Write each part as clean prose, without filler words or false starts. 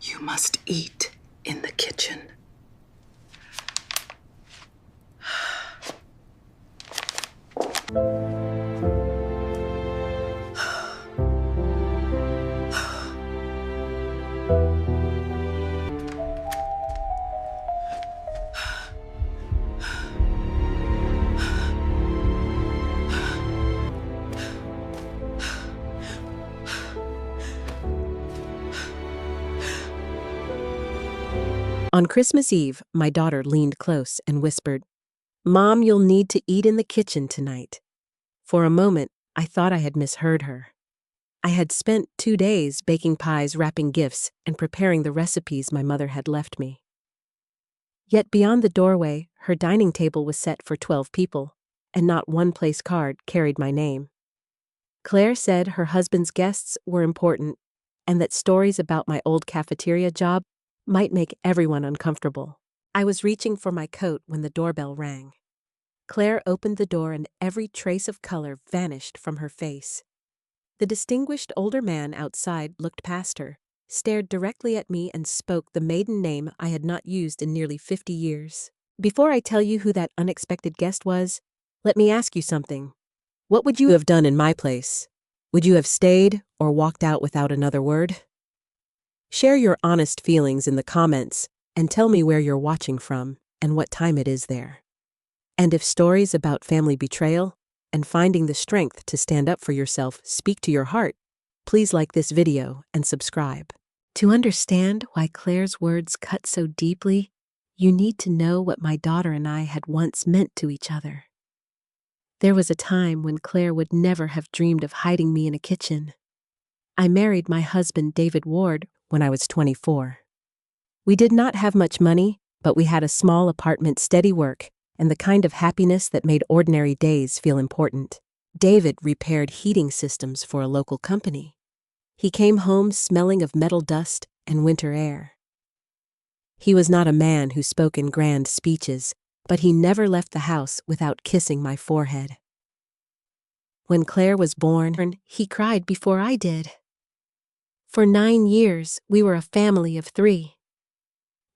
You must eat in the kitchen. On Christmas Eve, my daughter leaned close and whispered, "Mom, you'll need to eat in the kitchen tonight." For a moment, I thought I had misheard her. I had spent 2 days baking pies, wrapping gifts, and preparing the recipes my mother had left me. Yet beyond the doorway, her dining table was set for 12 people, and not one place card carried my name. Claire said her husband's guests were important, and that stories about my old cafeteria job might make everyone uncomfortable. I was reaching for my coat when the doorbell rang. Claire opened the door and every trace of color vanished from her face. The distinguished older man outside looked past her, stared directly at me, and spoke the maiden name I had not used in nearly 50 years. "Before I tell you who that unexpected guest was, let me ask you something. What would you have done in my place? Would you have stayed or walked out without another word? Share your honest feelings in the comments and tell me where you're watching from and what time it is there. And if stories about family betrayal and finding the strength to stand up for yourself speak to your heart, please like this video and subscribe. To understand why Claire's words cut so deeply, you need to know what my daughter and I had once meant to each other. There was a time when Claire would never have dreamed of hiding me in a kitchen. I married my husband, David Ward, when I was 24. We did not have much money, but we had a small apartment, steady work, and the kind of happiness that made ordinary days feel important. David repaired heating systems for a local company. He came home smelling of metal dust and winter air. He was not a man who spoke in grand speeches, but he never left the house without kissing my forehead. When Claire was born, he cried before I did. For 9 years, we were a family of 3.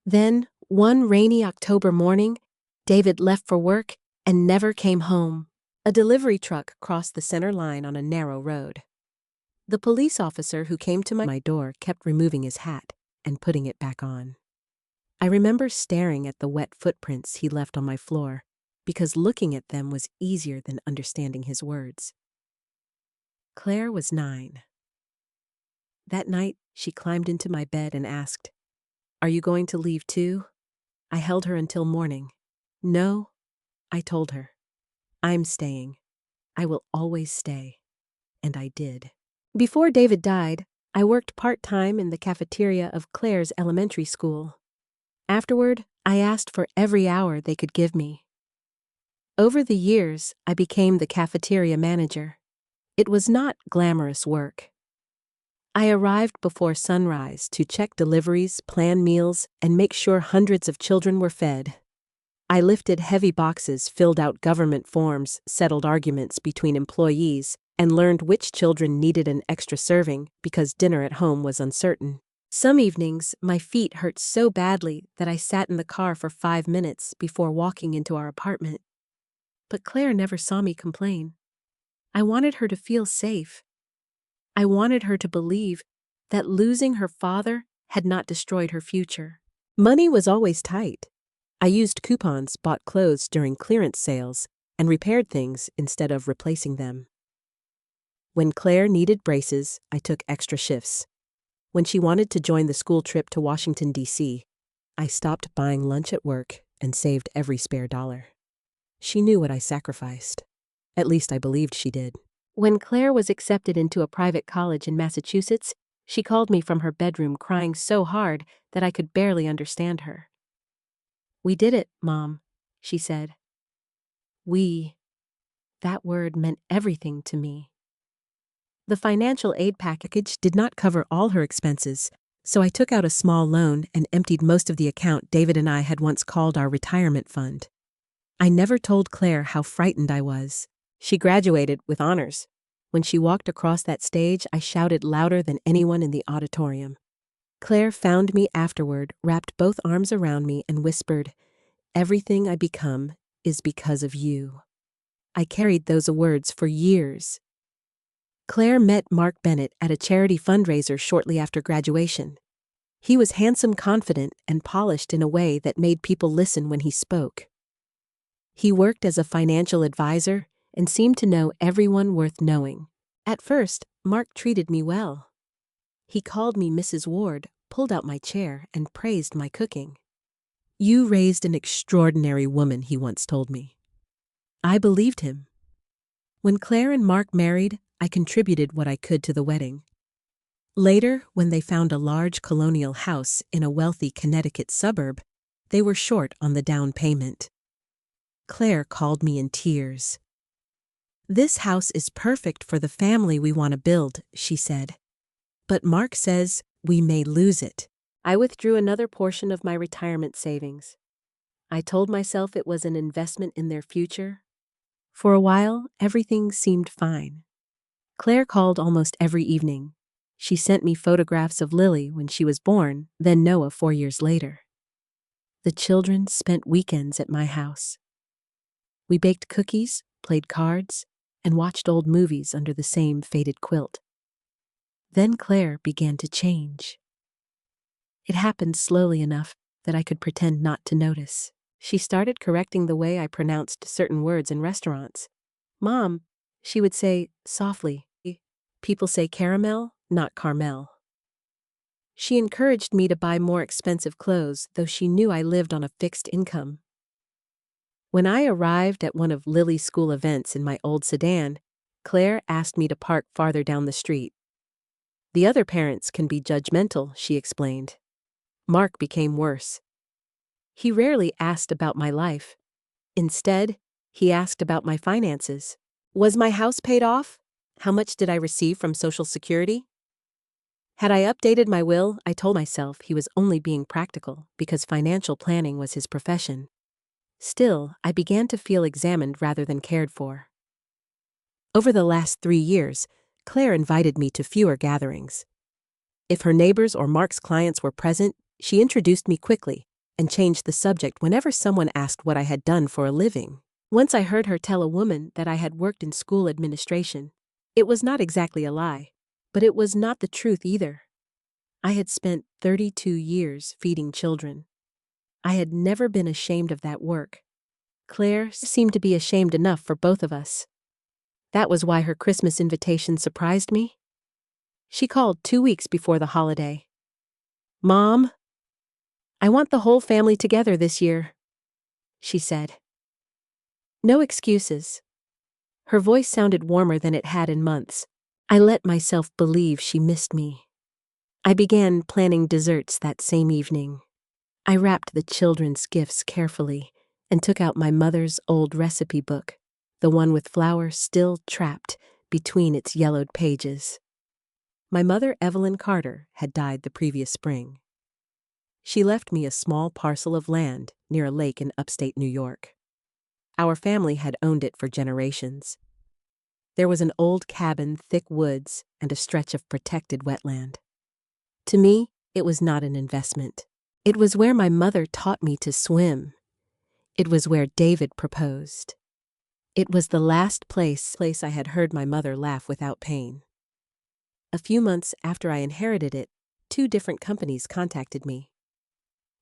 Then, one rainy October morning, David left for work and never came home. A delivery truck crossed the center line on a narrow road. The police officer who came to my door kept removing his hat and putting it back on. I remember staring at the wet footprints he left on my floor, because looking at them was easier than understanding his words. Claire was 9. That night, she climbed into my bed and asked, "Are you going to leave too?" I held her until morning. "No," I told her. "I'm staying. I will always stay." And I did. Before David died, I worked part-time in the cafeteria of Claire's elementary school. Afterward, I asked for every hour they could give me. Over the years, I became the cafeteria manager. It was not glamorous work. I arrived before sunrise to check deliveries, plan meals, and make sure hundreds of children were fed. I lifted heavy boxes, filled out government forms, settled arguments between employees, and learned which children needed an extra serving because dinner at home was uncertain. Some evenings, my feet hurt so badly that I sat in the car for 5 minutes before walking into our apartment. But Claire never saw me complain. I wanted her to feel safe. I wanted her to believe that losing her father had not destroyed her future. Money was always tight. I used coupons, bought clothes during clearance sales, and repaired things instead of replacing them. When Claire needed braces, I took extra shifts. When she wanted to join the school trip to Washington, D.C., I stopped buying lunch at work and saved every spare dollar. She knew what I sacrificed. At least I believed she did. When Claire was accepted into a private college in Massachusetts, she called me from her bedroom crying so hard that I could barely understand her. "We did it, Mom," she said. "We." That word meant everything to me. The financial aid package did not cover all her expenses, so I took out a small loan and emptied most of the account David and I had once called our retirement fund. I never told Claire how frightened I was. She graduated with honors. When she walked across that stage, I shouted louder than anyone in the auditorium. Claire found me afterward, wrapped both arms around me, and whispered, "Everything I become is because of you." I carried those words for years. Claire met Mark Bennett at a charity fundraiser shortly after graduation. He was handsome, confident, and polished in a way that made people listen when he spoke. He worked as a financial advisor and seemed to know everyone worth knowing. At first, Mark treated me well. He called me Mrs. Ward, pulled out my chair, and praised my cooking. "You raised an extraordinary woman," he once told me. I believed him. When Claire and Mark married, I contributed what I could to the wedding. Later, when they found a large colonial house in a wealthy Connecticut suburb, they were short on the down payment. Claire called me in tears. "This house is perfect for the family we want to build," she said. "But Mark says we may lose it." I withdrew another portion of my retirement savings. I told myself it was an investment in their future. For a while, everything seemed fine. Claire called almost every evening. She sent me photographs of Lily when she was born, then Noah 4 years later. The children spent weekends at my house. We baked cookies, played cards, and watched old movies under the same faded quilt. Then Claire began to change. It happened slowly enough that I could pretend not to notice. She started correcting the way I pronounced certain words in restaurants. "Mom," she would say softly, "people say caramel, not Carmel." She encouraged me to buy more expensive clothes, though she knew I lived on a fixed income. When I arrived at one of Lily's school events in my old sedan, Claire asked me to park farther down the street. "The other parents can be judgmental," she explained. Mark became worse. He rarely asked about my life. Instead, he asked about my finances. Was my house paid off? How much did I receive from Social Security? Had I updated my will, I told myself he was only being practical because financial planning was his profession. Still, I began to feel examined rather than cared for. Over the last 3 years, Claire invited me to fewer gatherings. If her neighbors or Mark's clients were present, she introduced me quickly and changed the subject whenever someone asked what I had done for a living. Once I heard her tell a woman that I had worked in school administration. It was not exactly a lie, but it was not the truth either. I had spent 32 years feeding children. I had never been ashamed of that work. Claire seemed to be ashamed enough for both of us. That was why her Christmas invitation surprised me. She called 2 weeks before the holiday. "Mom, I want the whole family together this year," she said. No excuses. Her voice sounded warmer than it had in months. I let myself believe she missed me. I began planning desserts that same evening. I wrapped the children's gifts carefully and took out my mother's old recipe book, the one with flour still trapped between its yellowed pages. My mother, Evelyn Carter, had died the previous spring. She left me a small parcel of land near a lake in upstate New York. Our family had owned it for generations. There was an old cabin, thick woods, and a stretch of protected wetland. To me, it was not an investment. It was where my mother taught me to swim. It was where David proposed. It was the last place I had heard my mother laugh without pain. A few months after I inherited it, 2 different companies contacted me.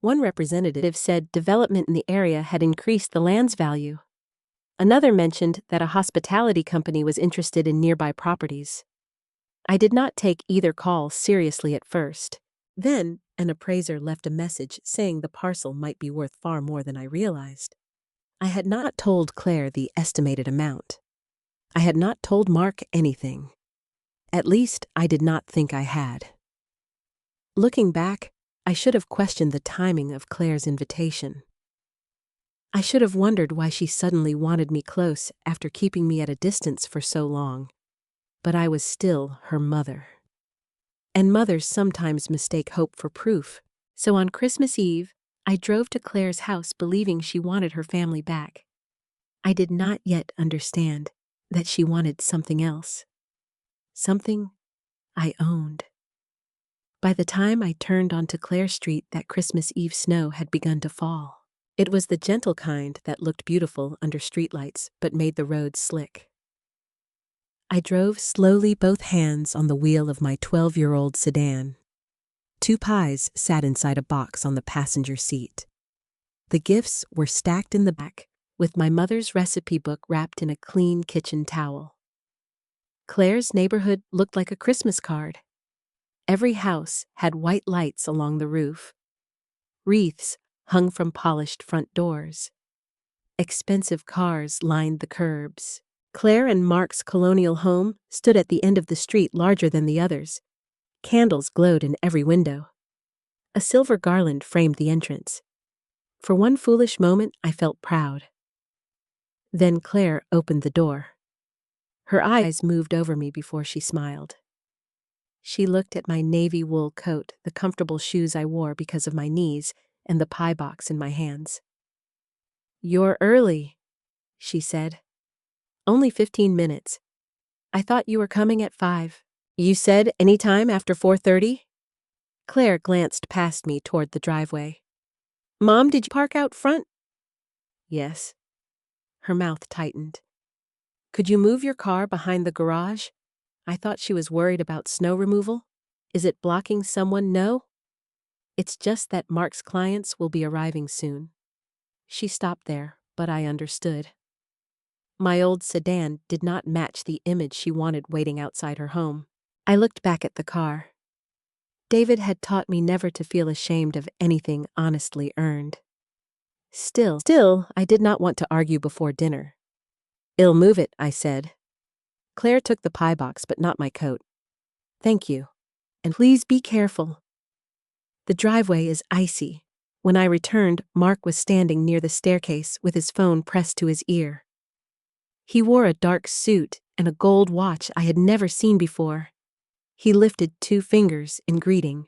One representative said development in the area had increased the land's value. Another mentioned that a hospitality company was interested in nearby properties. I did not take either call seriously at first. Then, an appraiser left a message saying the parcel might be worth far more than I realized. I had not told Claire the estimated amount. I had not told Mark anything. At least, I did not think I had. Looking back, I should have questioned the timing of Claire's invitation. I should have wondered why she suddenly wanted me close after keeping me at a distance for so long. But I was still her mother. And mothers sometimes mistake hope for proof. So on Christmas Eve, I drove to Claire's house believing she wanted her family back. I did not yet understand that she wanted something else. Something I owned. By the time I turned onto Clare Street, that Christmas Eve snow had begun to fall. It was the gentle kind that looked beautiful under streetlights but made the roads slick. I drove slowly, both hands on the wheel of my 12-year-old sedan. 2 pies sat inside a box on the passenger seat. The gifts were stacked in the back, with my mother's recipe book wrapped in a clean kitchen towel. Claire's neighborhood looked like a Christmas card. Every house had white lights along the roof. Wreaths hung from polished front doors. Expensive cars lined the curbs. Claire and Mark's colonial home stood at the end of the street, larger than the others. Candles glowed in every window. A silver garland framed the entrance. For one foolish moment, I felt proud. Then Claire opened the door. Her eyes moved over me before she smiled. She looked at my navy wool coat, the comfortable shoes I wore because of my knees, and the pie box in my hands. "You're early," she said. "Only 15 minutes. I thought you were coming at 5. You said any time after 4:30? Claire glanced past me toward the driveway. "Mom, did you park out front?" "Yes." Her mouth tightened. "Could you move your car behind the garage?" I thought she was worried about snow removal. "Is it blocking someone?" "No. It's just that Mark's clients will be arriving soon." She stopped there, but I understood. My old sedan did not match the image she wanted waiting outside her home. I looked back at the car. David had taught me never to feel ashamed of anything honestly earned. Still, I did not want to argue before dinner. "I'll move it," I said. Claire took the pie box, but not my coat. "Thank you. And please be careful." The driveway is icy. When I returned, Mark was standing near the staircase with his phone pressed to his ear. He wore a dark suit and a gold watch I had never seen before. He lifted 2 fingers in greeting.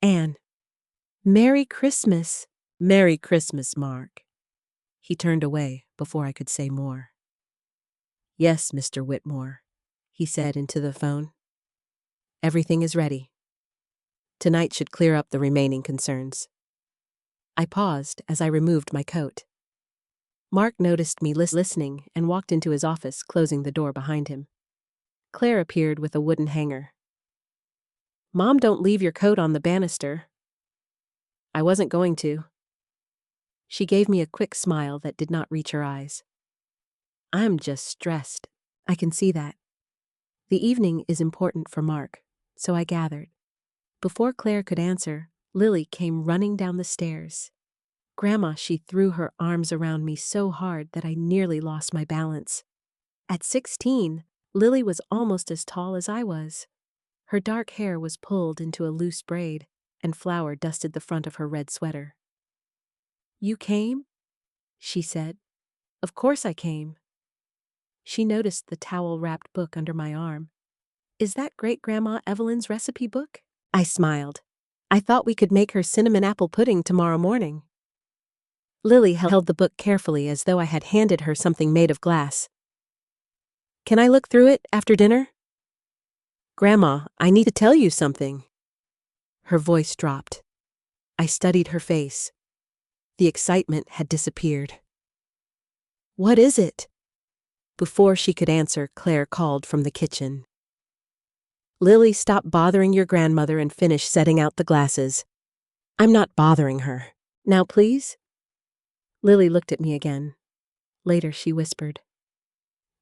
"Anne, Merry Christmas." "Merry Christmas, Mark." He turned away before I could say more. "Yes, Mr. Whitmore," he said into the phone. "Everything is ready. Tonight should clear up the remaining concerns." I paused as I removed my coat. Mark noticed me listening and walked into his office, closing the door behind him. Claire appeared with a wooden hanger. "Mom, don't leave your coat on the banister." "I wasn't going to." She gave me a quick smile that did not reach her eyes. "I'm just stressed. I can see that. The evening is important for Mark, so I gathered." Before Claire could answer, Lily came running down the stairs. "Grandma," she threw her arms around me so hard that I nearly lost my balance. At 16, Lily was almost as tall as I was. Her dark hair was pulled into a loose braid, and flour dusted the front of her red sweater. "You came?" she said. "Of course I came." She noticed the towel-wrapped book under my arm. "Is that Great-Grandma Evelyn's recipe book?" I smiled. "I thought we could make her cinnamon apple pudding tomorrow morning." Lily held the book carefully as though I had handed her something made of glass. "Can I look through it after dinner?" "Grandma, I need to tell you something." Her voice dropped. I studied her face. The excitement had disappeared. "What is it?" Before she could answer, Claire called from the kitchen. "Lily, stop bothering your grandmother and finish setting out the glasses." "I'm not bothering her. Now, please?" Lily looked at me again. Later, she whispered.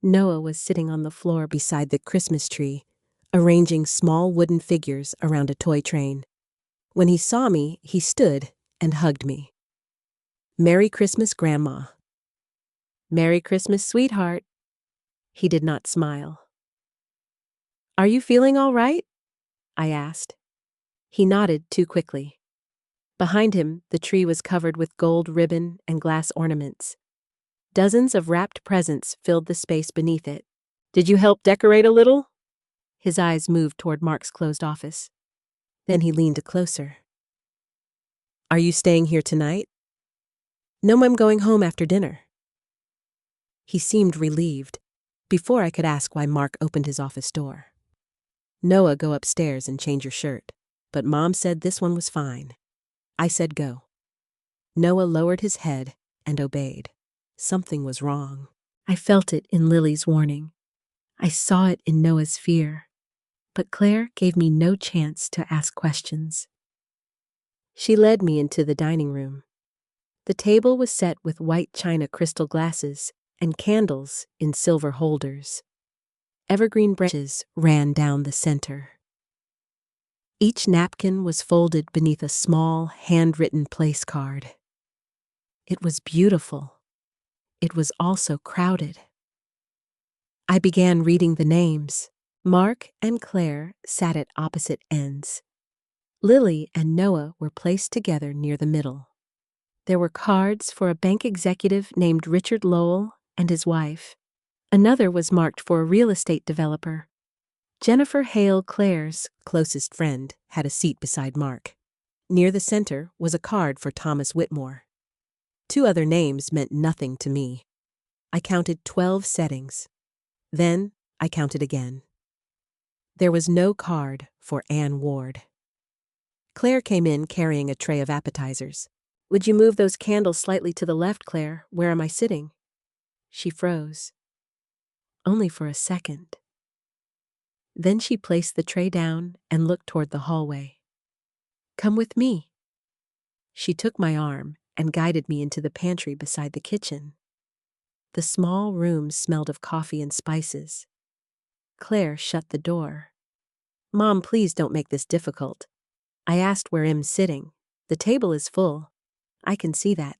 Noah was sitting on the floor beside the Christmas tree, arranging small wooden figures around a toy train. When he saw me, he stood and hugged me. "Merry Christmas, Grandma." "Merry Christmas, sweetheart." He did not smile. "Are you feeling all right?" I asked. He nodded too quickly. Behind him, the tree was covered with gold ribbon and glass ornaments. Dozens of wrapped presents filled the space beneath it. "Did you help decorate a little?" His eyes moved toward Mark's closed office. Then he leaned closer. "Are you staying here tonight?" "No, I'm going home after dinner." He seemed relieved. Before I could ask why, Mark opened his office door. "Noah, go upstairs and change your shirt." but Mom said this one was fine. I said go. Noah lowered his head and obeyed. Something was wrong. I felt it in Lily's warning. I saw it in Noah's fear. But Claire gave me no chance to ask questions. She led me into the dining room. The table was set with white china crystal glasses and candles in silver holders. Evergreen branches ran down the center. Each napkin was folded beneath a small, handwritten place card. It was beautiful. It was also crowded. I began reading the names. Mark and Claire sat at opposite ends. Lily and Noah were placed together near the middle. There were cards for a bank executive named Richard Lowell and his wife. Another was marked for a real estate developer. Jennifer Hale, Claire's closest friend, had a seat beside Mark. Near the center was a card for Thomas Whitmore. 2 other names meant nothing to me. I counted 12 settings. Then I counted again. There was no card for Ann Ward. Claire came in carrying a tray of appetizers. "Would you move those candles slightly to the left, Claire? Where am I sitting?" She froze. Only for a second. Then she placed the tray down and looked toward the hallway. "Come with me." She took my arm and guided me into the pantry beside the kitchen. The small room smelled of coffee and spices. Claire shut the door. "Mom, please don't make this difficult." I asked where M's sitting. "The table is full. I can see that.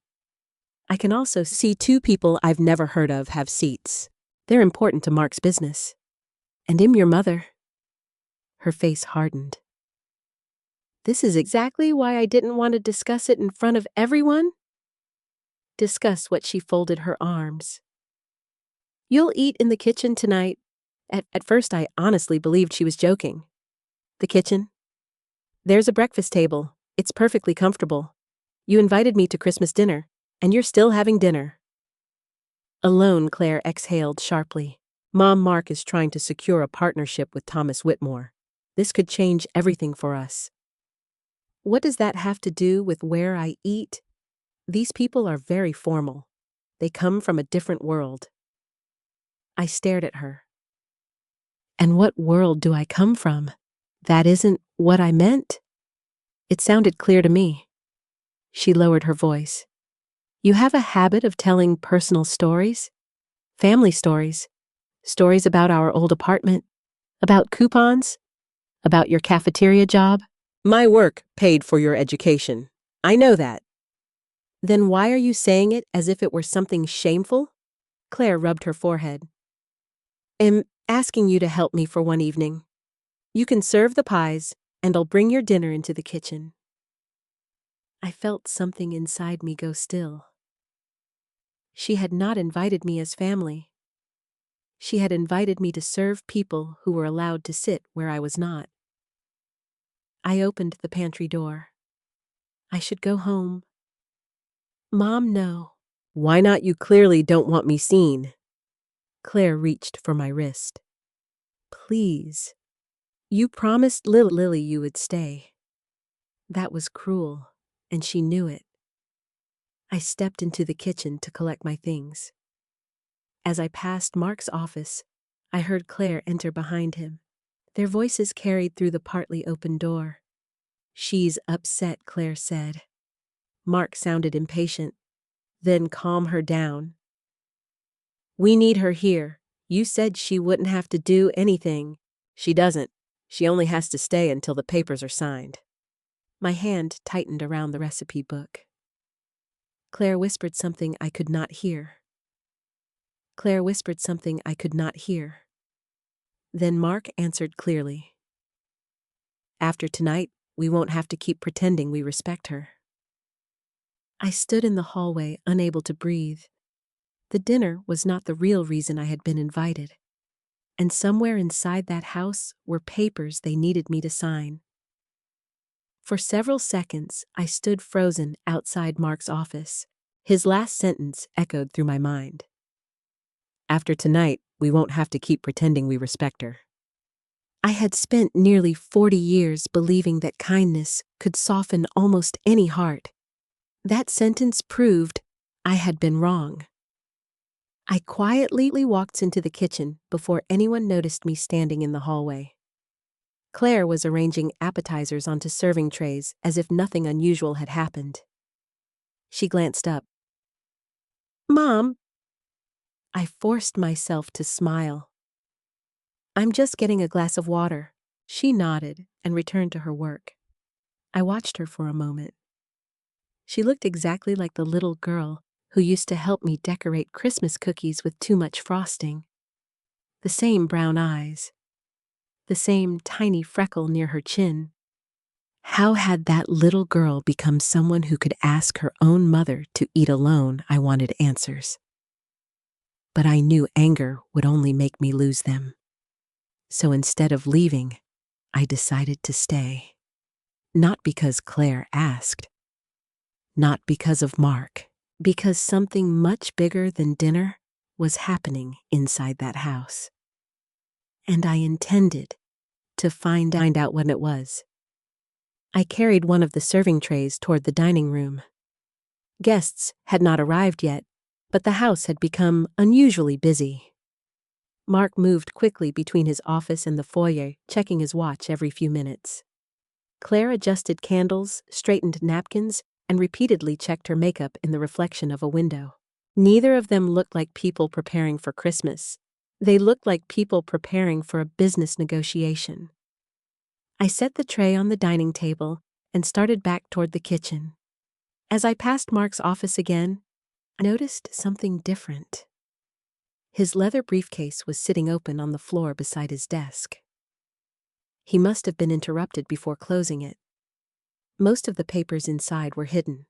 I can also see 2 people I've never heard of have seats. They're important to Mark's business. And your mother." Her face hardened. "This is exactly why I didn't want to discuss it in front of everyone." Discuss what? She folded her arms. "You'll eat in the kitchen tonight." At first I honestly believed she was joking. "The kitchen? There's a breakfast table. It's perfectly comfortable. You invited me to Christmas dinner, and you're still having dinner." Alone, Claire exhaled sharply. "Mom, Mark is trying to secure a partnership with Thomas Whitmore. This could change everything for us." "What does that have to do with where I eat?" "These people are very formal. They come from a different world." I stared at her. "And what world do I come from? That isn't what I meant." It sounded clear to me. She lowered her voice. "You have a habit of telling personal stories, family stories, stories about our old apartment, about coupons, about your cafeteria job." "My work paid for your education. I know that." "Then why are you saying it as if it were something shameful?" Claire rubbed her forehead. "I'm asking you to help me for one evening. You can serve the pies, and I'll bring your dinner into the kitchen." I felt something inside me go still. She had not invited me as family. She had invited me to serve people who were allowed to sit where I was not. I opened the pantry door. I should go home. "Mom, no." "Why not? You clearly don't want me seen." Claire reached for my wrist. "Please. You promised Lily you would stay." That was cruel, and she knew it. I stepped into the kitchen to collect my things. As I passed Mark's office, I heard Claire enter behind him. Their voices carried through the partly open door. "She's upset," Claire said. Mark sounded impatient. "Then calm her down." "We need her here. You said she wouldn't have to do anything." "She doesn't. She only has to stay until the papers are signed." My hand tightened around the recipe book. Claire whispered something I could not hear. Claire whispered something I could not hear. Then Mark answered clearly. "After tonight, we won't have to keep pretending we respect her." I stood in the hallway, unable to breathe. The dinner was not the real reason I had been invited. And somewhere inside that house were papers they needed me to sign. For several seconds, I stood frozen outside Mark's office. His last sentence echoed through my mind. "After tonight, we won't have to keep pretending we respect her." I had spent nearly 40 years believing that kindness could soften almost any heart. That sentence proved I had been wrong. I quietly walked into the kitchen before anyone noticed me standing in the hallway. Claire was arranging appetizers onto serving trays as if nothing unusual had happened. She glanced up. "Mom." I forced myself to smile. "I'm just getting a glass of water." She nodded and returned to her work. I watched her for a moment. She looked exactly like the little girl who used to help me decorate Christmas cookies with too much frosting. The same brown eyes. The same tiny freckle near her chin. How had that little girl become someone who could ask her own mother to eat alone? I wanted answers. But I knew anger would only make me lose them. So instead of leaving, I decided to stay. Not because Claire asked. Not because of Mark. Because something much bigger than dinner was happening inside that house. And I intended to find out what it was. I carried one of the serving trays toward the dining room. Guests had not arrived yet, but the house had become unusually busy. Mark moved quickly between his office and the foyer, checking his watch every few minutes. Claire adjusted candles, straightened napkins, and repeatedly checked her makeup in the reflection of a window. Neither of them looked like people preparing for Christmas. They looked like people preparing for a business negotiation. I set the tray on the dining table and started back toward the kitchen. As I passed Mark's office again, I noticed something different. His leather briefcase was sitting open on the floor beside his desk. He must have been interrupted before closing it. Most of the papers inside were hidden.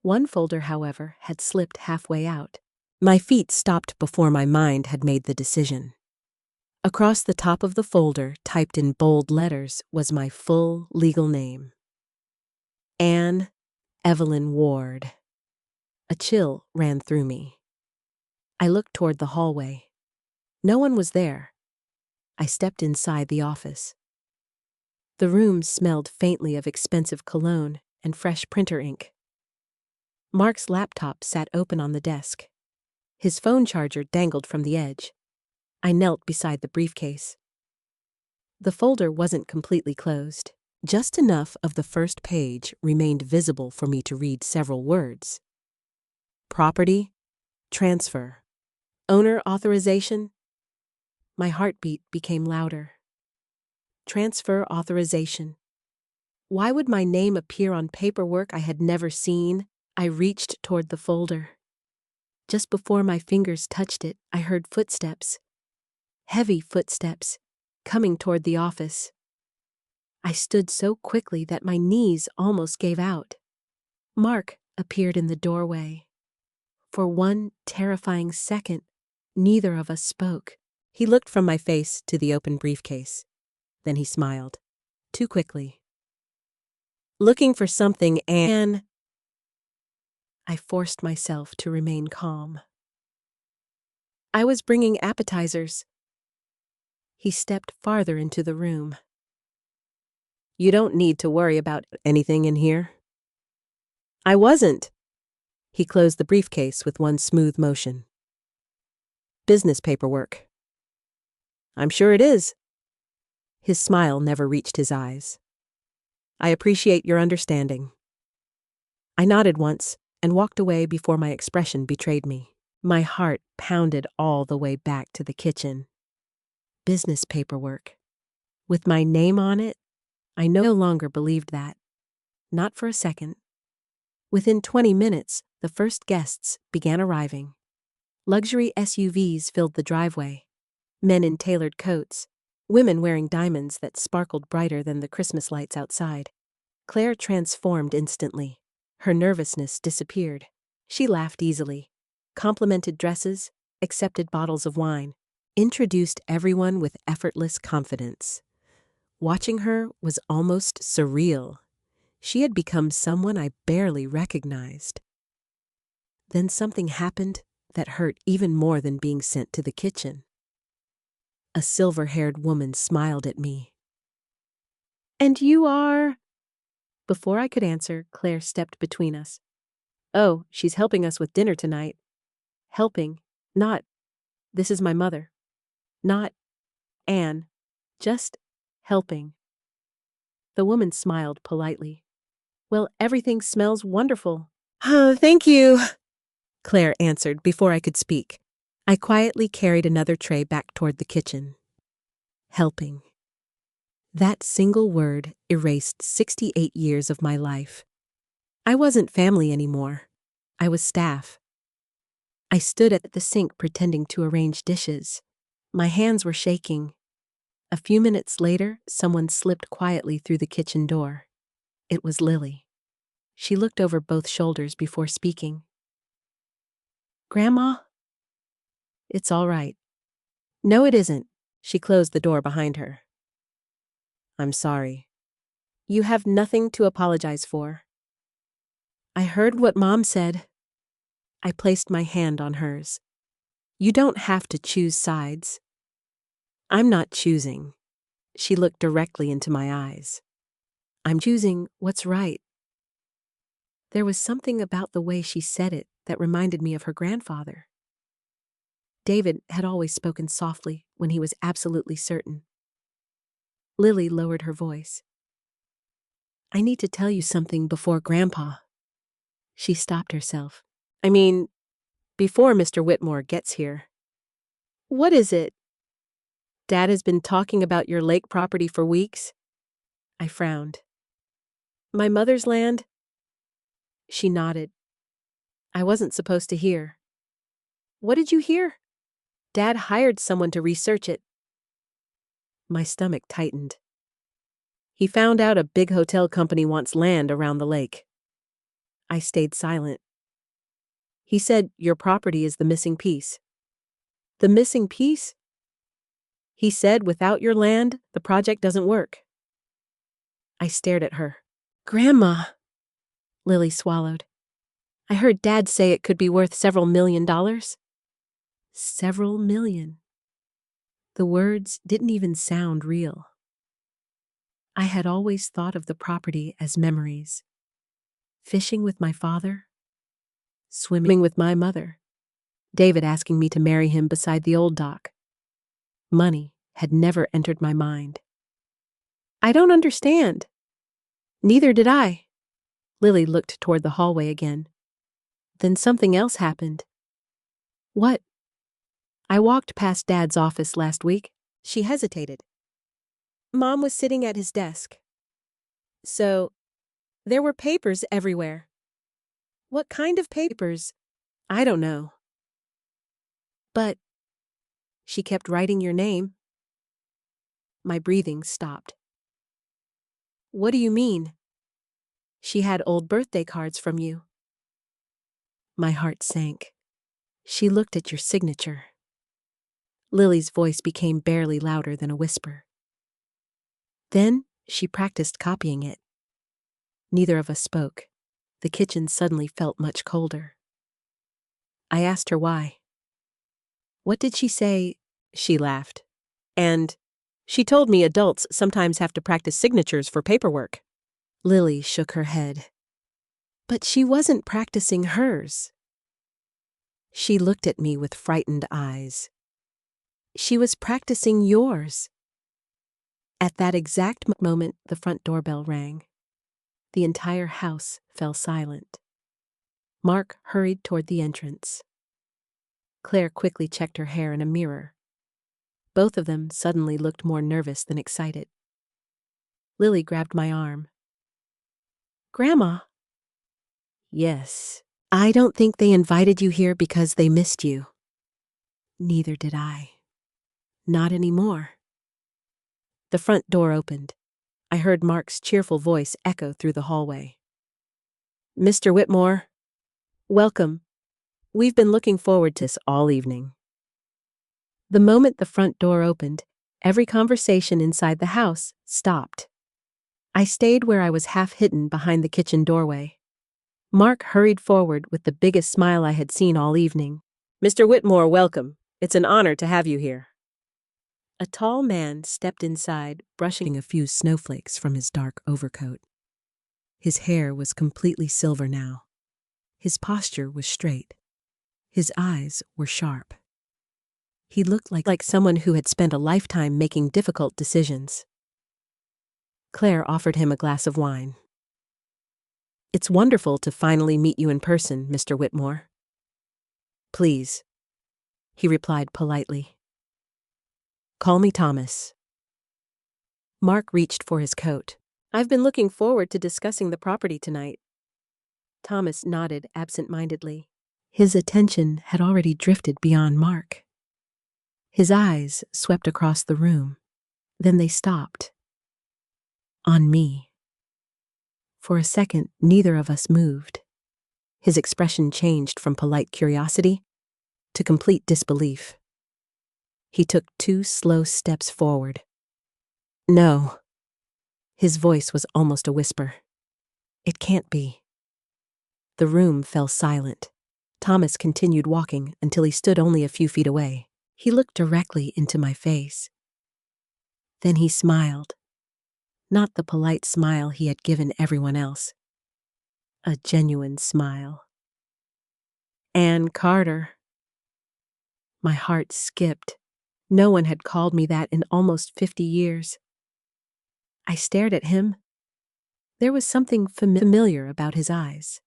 One folder, however, had slipped halfway out. My feet stopped before my mind had made the decision. Across the top of the folder, typed in bold letters, was my full legal name. Anne Evelyn Ward. A chill ran through me. I looked toward the hallway. No one was there. I stepped inside the office. The room smelled faintly of expensive cologne and fresh printer ink. Mark's laptop sat open on the desk. His phone charger dangled from the edge. I knelt beside the briefcase. The folder wasn't completely closed. Just enough of the first page remained visible for me to read several words. Property, transfer, owner authorization. My heartbeat became louder. Transfer authorization. Why would my name appear on paperwork I had never seen? I reached toward the folder. Just before my fingers touched it, I heard footsteps. Heavy footsteps, coming toward the office. I stood so quickly that my knees almost gave out. Mark appeared in the doorway. For one terrifying second, neither of us spoke. He looked from my face to the open briefcase. Then he smiled. Too quickly. Looking for something, Anne. I forced myself to remain calm. I was bringing appetizers. He stepped farther into the room. You don't need to worry about anything in here. I wasn't. He closed the briefcase with one smooth motion. Business paperwork. I'm sure it is. His smile never reached his eyes. I appreciate your understanding. I nodded once and walked away before my expression betrayed me. My heart pounded all the way back to the kitchen. Business paperwork. With my name on it, I no longer believed that. Not for a second. Within 20 minutes, the first guests began arriving. Luxury SUVs filled the driveway. Men in tailored coats. Women wearing diamonds that sparkled brighter than the Christmas lights outside. Claire transformed instantly. Her nervousness disappeared. She laughed easily, complimented dresses, accepted bottles of wine, introduced everyone with effortless confidence. Watching her was almost surreal. She had become someone I barely recognized. Then something happened that hurt even more than being sent to the kitchen. A silver-haired woman smiled at me. "And you are—" Before I could answer, Claire stepped between us. "Oh, she's helping us with dinner tonight." Helping, not, "This is my mother." Not, "Anne." Just helping. The woman smiled politely. "Well, everything smells wonderful." "Thank you," Claire answered before I could speak. I quietly carried another tray back toward the kitchen. Helping. That single word erased 68 years of my life. I wasn't family anymore. I was staff. I stood at the sink pretending to arrange dishes. My hands were shaking. A few minutes later, someone slipped quietly through the kitchen door. It was Lily. She looked over both shoulders before speaking. "Grandma?" "It's all right." "No, it isn't." She closed the door behind her. "I'm sorry." "You have nothing to apologize for." "I heard what Mom said." I placed my hand on hers. "You don't have to choose sides." "I'm not choosing." She looked directly into my eyes. "I'm choosing what's right." There was something about the way she said it that reminded me of her grandfather. David had always spoken softly when he was absolutely certain. Lily lowered her voice. "I need to tell you something before Grandpa." She stopped herself. "I mean, before Mr. Whitmore gets here." "What is it?" "Dad has been talking about your lake property for weeks." I frowned. "My mother's land?" She nodded. "I wasn't supposed to hear." "What did you hear?" "Dad hired someone to research it." My stomach tightened. "He found out a big hotel company wants land around the lake." I stayed silent. "He said your property is the missing piece." "The missing piece?" "He said without your land, the project doesn't work." I stared at her. "Grandma," Lily swallowed. "I heard Dad say it could be worth several $1,000,000. Several million. The words didn't even sound real. I had always thought of the property as memories. Fishing with my father, swimming with my mother, David asking me to marry him beside the old dock. Money had never entered my mind. "I don't understand." "Neither did I." Lily looked toward the hallway again. Then something else happened. "What?" "I walked past Dad's office last week." She hesitated. Mom was sitting at his desk. So, there were papers everywhere. "What kind of papers?" "I don't know." "But," "she kept writing your name." My breathing stopped. "What do you mean?" "She had old birthday cards from you." My heart sank. "She looked at your signature." Lily's voice became barely louder than a whisper. "Then she practiced copying it." Neither of us spoke. The kitchen suddenly felt much colder. I asked her why. "What did she say?" She laughed. "And she told me adults sometimes have to practice signatures for paperwork." Lily shook her head. "But she wasn't practicing hers." She looked at me with frightened eyes. "She was practicing yours." At that exact moment, the front doorbell rang. The entire house fell silent. Mark hurried toward the entrance. Claire quickly checked her hair in a mirror. Both of them suddenly looked more nervous than excited. Lily grabbed my arm. "Grandma." "Yes. I don't think they invited you here because they missed you." Neither did I. Not anymore. The front door opened. I heard Mark's cheerful voice echo through the hallway. "Mr. Whitmore, welcome. We've been looking forward to this all evening." The moment the front door opened, every conversation inside the house stopped. I stayed where I was half hidden behind the kitchen doorway. Mark hurried forward with the biggest smile I had seen all evening. "Mr. Whitmore, welcome. It's an honor to have you here." A tall man stepped inside, brushing a few snowflakes from his dark overcoat. His hair was completely silver now. His posture was straight. His eyes were sharp. He looked like someone who had spent a lifetime making difficult decisions. Claire offered him a glass of wine. "It's wonderful to finally meet you in person, Mr. Whitmore." "Please," he replied politely. "Call me Thomas." Mark reached for his coat. "I've been looking forward to discussing the property tonight." Thomas nodded absent-mindedly. His attention had already drifted beyond Mark. His eyes swept across the room. Then they stopped. On me. For a second, neither of us moved. His expression changed from polite curiosity to complete disbelief. He took 2 slow steps forward. "No." His voice was almost a whisper. "It can't be." The room fell silent. Thomas continued walking until he stood only a few feet away. He looked directly into my face. Then he smiled. Not the polite smile he had given everyone else. A genuine smile. "Ann Carter." My heart skipped. No one had called me that in almost 50 years. I stared at him. There was something familiar about his eyes.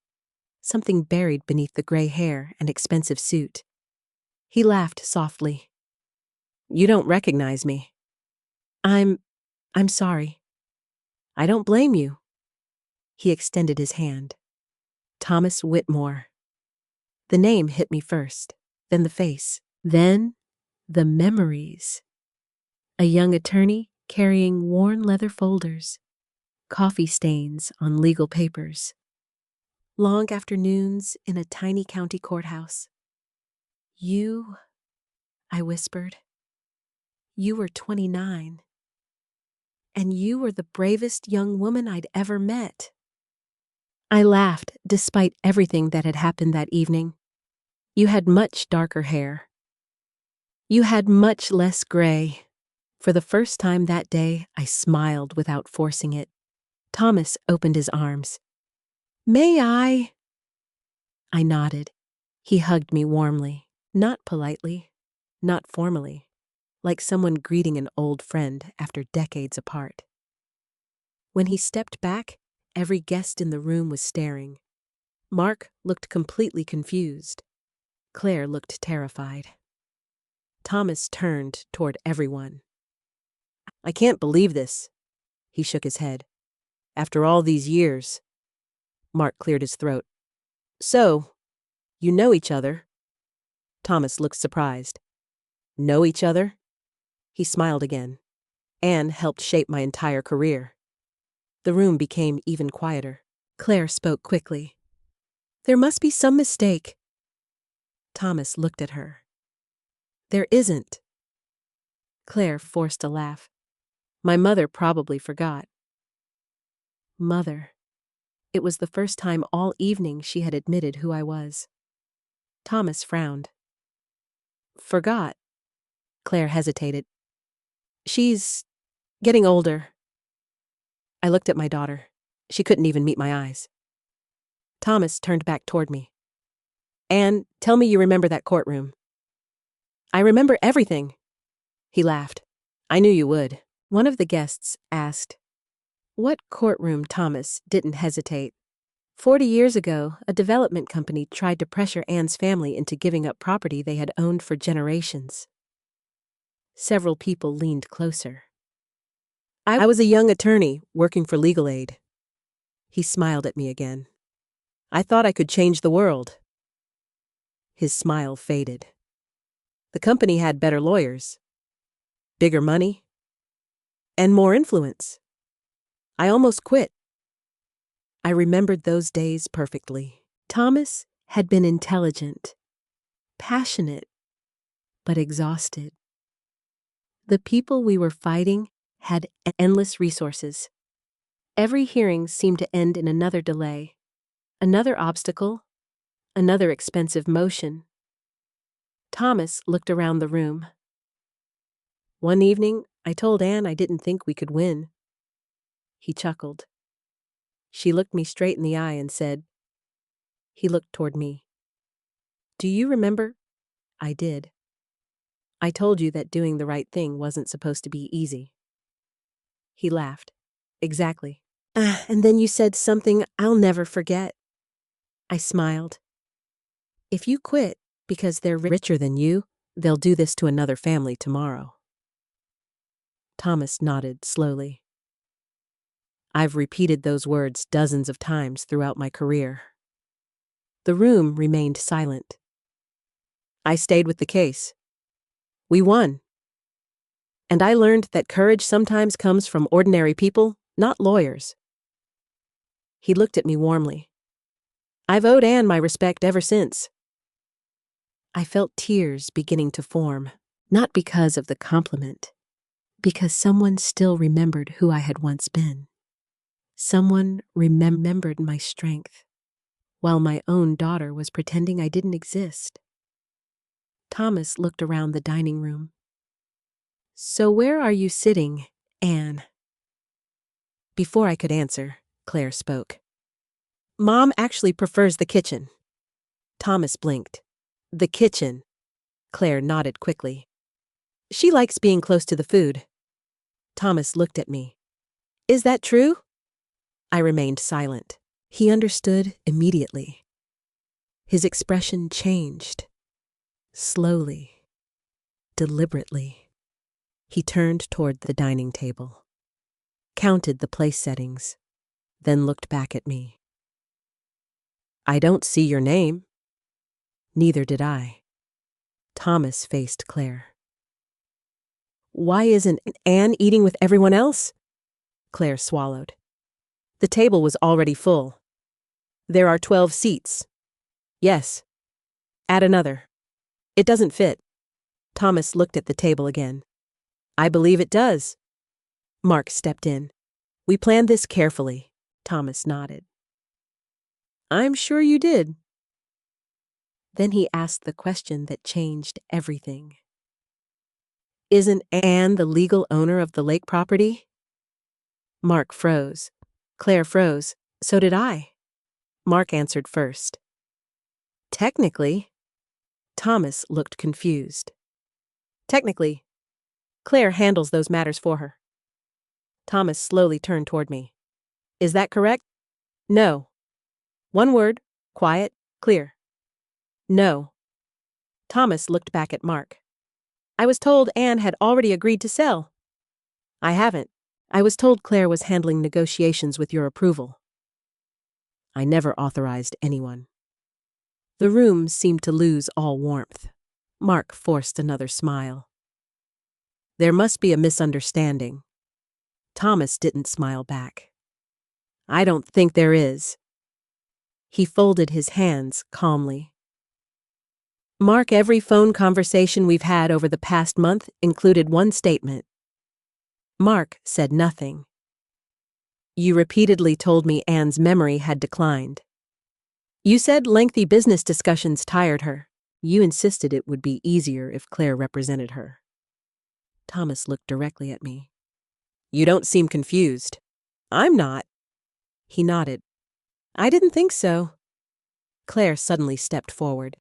Something buried beneath the gray hair and expensive suit. He laughed softly. "You don't recognize me." I'm sorry." "I don't blame you." He extended his hand. Thomas Whitmore. The name hit me first, then the face, then the memories. A young attorney carrying worn leather folders, coffee stains on legal papers, long afternoons in a tiny county courthouse. "You," I whispered, "you were 29. And you were the bravest young woman I'd ever met." I laughed despite everything that had happened that evening. "You had much darker hair. You had much less gray." For the first time that day, I smiled without forcing it. Thomas opened his arms. "May I?" I nodded. He hugged me warmly, not politely, not formally, like someone greeting an old friend after decades apart. When he stepped back, every guest in the room was staring. Mark looked completely confused. Claire looked terrified. Thomas turned toward everyone. "I can't believe this." He shook his head. "After all these years." Mark cleared his throat. "So, you know each other?" Thomas looked surprised. "Know each other?" He smiled again. "Anne helped shape my entire career." The room became even quieter. Claire spoke quickly. "There must be some mistake." Thomas looked at her. "There isn't." Claire forced a laugh. "My mother probably forgot." Mother. It was the first time all evening she had admitted who I was. Thomas frowned. "Forgot?" Claire hesitated. "She's getting older." I looked at my daughter. She couldn't even meet my eyes. Thomas turned back toward me. "Anne, tell me you remember that courtroom." "I remember everything." He laughed. "I knew you would." One of the guests asked, "What courtroom?" Thomas didn't hesitate. 40 years ago, a development company tried to pressure Anne's family into giving up property they had owned for generations. Several people leaned closer. I was a young attorney working for legal aid." He smiled at me again. "I thought I could change the world." His smile faded. "The company had better lawyers, bigger money, and more influence. I almost quit." I remembered those days perfectly. Thomas had been intelligent, passionate, but exhausted. The people we were fighting had endless resources. Every hearing seemed to end in another delay, another obstacle, another expensive motion. Thomas looked around the room. One evening, I told Anne I didn't think we could win. He chuckled. She looked me straight in the eye and said, he looked toward me. Do you remember? I did. I told you that doing the right thing wasn't supposed to be easy. He laughed. Exactly. And then you said something I'll never forget. I smiled. If you quit because they're richer than you, they'll do this to another family tomorrow. Thomas nodded slowly. I've repeated those words dozens of times throughout my career. The room remained silent. I stayed with the case. We won. And I learned that courage sometimes comes from ordinary people, not lawyers. He looked at me warmly. I've owed Anne my respect ever since. I felt tears beginning to form, not because of the compliment, because someone still remembered who I had once been. Someone remembered my strength, while my own daughter was pretending I didn't exist. Thomas looked around the dining room. So where are you sitting, Anne? Before I could answer, Claire spoke. Mom actually prefers the kitchen. Thomas blinked. The kitchen. Claire nodded quickly. She likes being close to the food. Thomas looked at me. Is that true? I remained silent. He understood immediately. His expression changed. Slowly, deliberately. He turned toward the dining table, counted the place settings, then looked back at me. I don't see your name. Neither did I. Thomas faced Claire. Why isn't Anne eating with everyone else? Claire swallowed. The table was already full. There are 12 seats. Yes. Add another. It doesn't fit. Thomas looked at the table again. I believe it does. Mark stepped in. We planned this carefully. Thomas nodded. I'm sure you did. Then he asked the question that changed everything. Isn't Anne the legal owner of the lake property? Mark froze. Claire froze. So did I. Mark answered first. Technically. Thomas looked confused. Technically. Claire handles those matters for her. Thomas slowly turned toward me. Is that correct? No. One word, quiet, clear. No. Thomas looked back at Mark. I was told Anne had already agreed to sell. I haven't. I was told Claire was handling negotiations with your approval. I never authorized anyone. The room seemed to lose all warmth. Mark forced another smile. There must be a misunderstanding. Thomas didn't smile back. I don't think there is. He folded his hands calmly. Mark, every phone conversation we've had over the past month included one statement. Mark said nothing. You repeatedly told me Anne's memory had declined. You said lengthy business discussions tired her. You insisted it would be easier if Claire represented her. Thomas looked directly at me. You don't seem confused. I'm not. He nodded. I didn't think so. Claire suddenly stepped forward.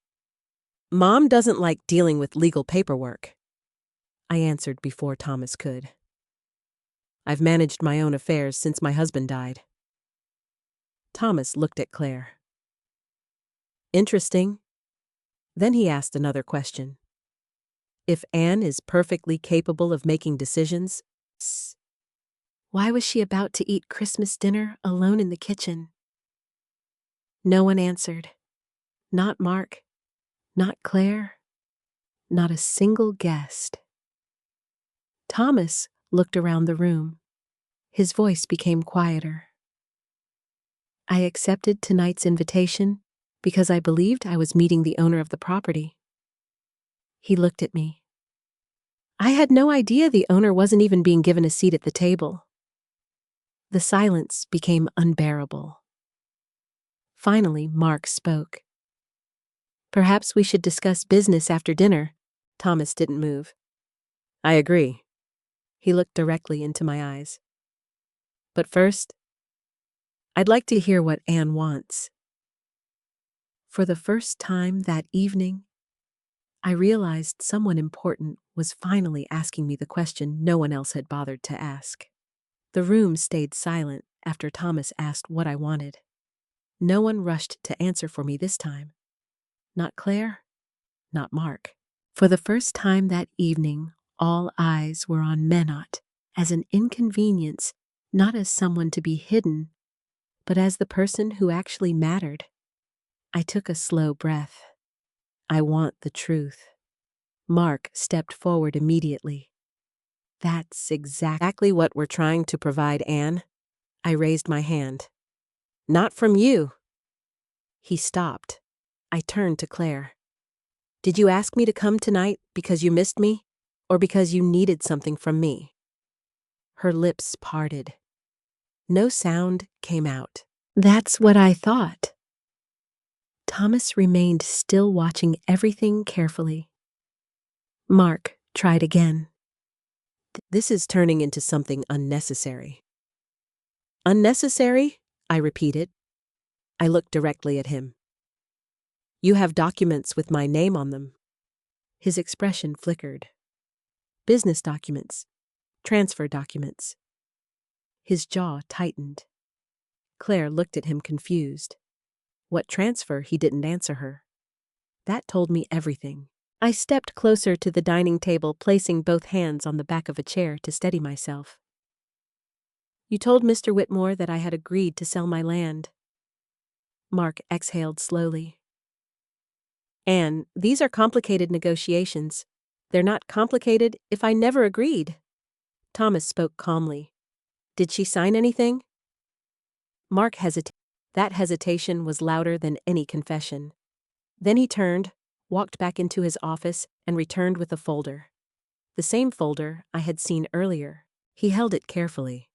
Mom doesn't like dealing with legal paperwork. I answered before Thomas could. I've managed my own affairs since my husband died. Thomas looked at Claire. Interesting. Then he asked another question. If Anne is perfectly capable of making decisions, why was she about to eat Christmas dinner alone in the kitchen? No one answered. Not Mark. Not Claire. Not a single guest. Thomas looked around the room. His voice became quieter. I accepted tonight's invitation because I believed I was meeting the owner of the property. He looked at me. I had no idea the owner wasn't even being given a seat at the table. The silence became unbearable. Finally, Mark spoke. Perhaps we should discuss business after dinner. Thomas didn't move. I agree. He looked directly into my eyes. But first, I'd like to hear what Anne wants. For the first time that evening, I realized someone important was finally asking me the question no one else had bothered to ask. The room stayed silent after Thomas asked what I wanted. No one rushed to answer for me this time. Not Claire, not Mark. For the first time that evening, all eyes were on Menot as an inconvenience, not as someone to be hidden, but as the person who actually mattered. I took a slow breath. I want the truth. Mark stepped forward immediately. That's exactly what we're trying to provide, Anne. I raised my hand. Not from you. He stopped. I turned to Claire. Did you ask me to come tonight because you missed me, or because you needed something from me? Her lips parted. No sound came out. That's what I thought. Thomas remained still, watching everything carefully. Mark tried again. This is turning into something unnecessary. Unnecessary? I repeated. I looked directly at him. You have documents with my name on them. His expression flickered. Business documents. Transfer documents. His jaw tightened. Claire looked at him confused. What transfer? He didn't answer her. That told me everything. I stepped closer to the dining table, placing both hands on the back of a chair to steady myself. You told Mr. Whitmore that I had agreed to sell my land. Mark exhaled slowly. Anne, these are complicated negotiations. They're not complicated if I never agreed. Thomas spoke calmly. Did she sign anything? Mark hesitated. That hesitation was louder than any confession. Then he turned, walked back into his office, and returned with a folder. The same folder I had seen earlier. He held it carefully.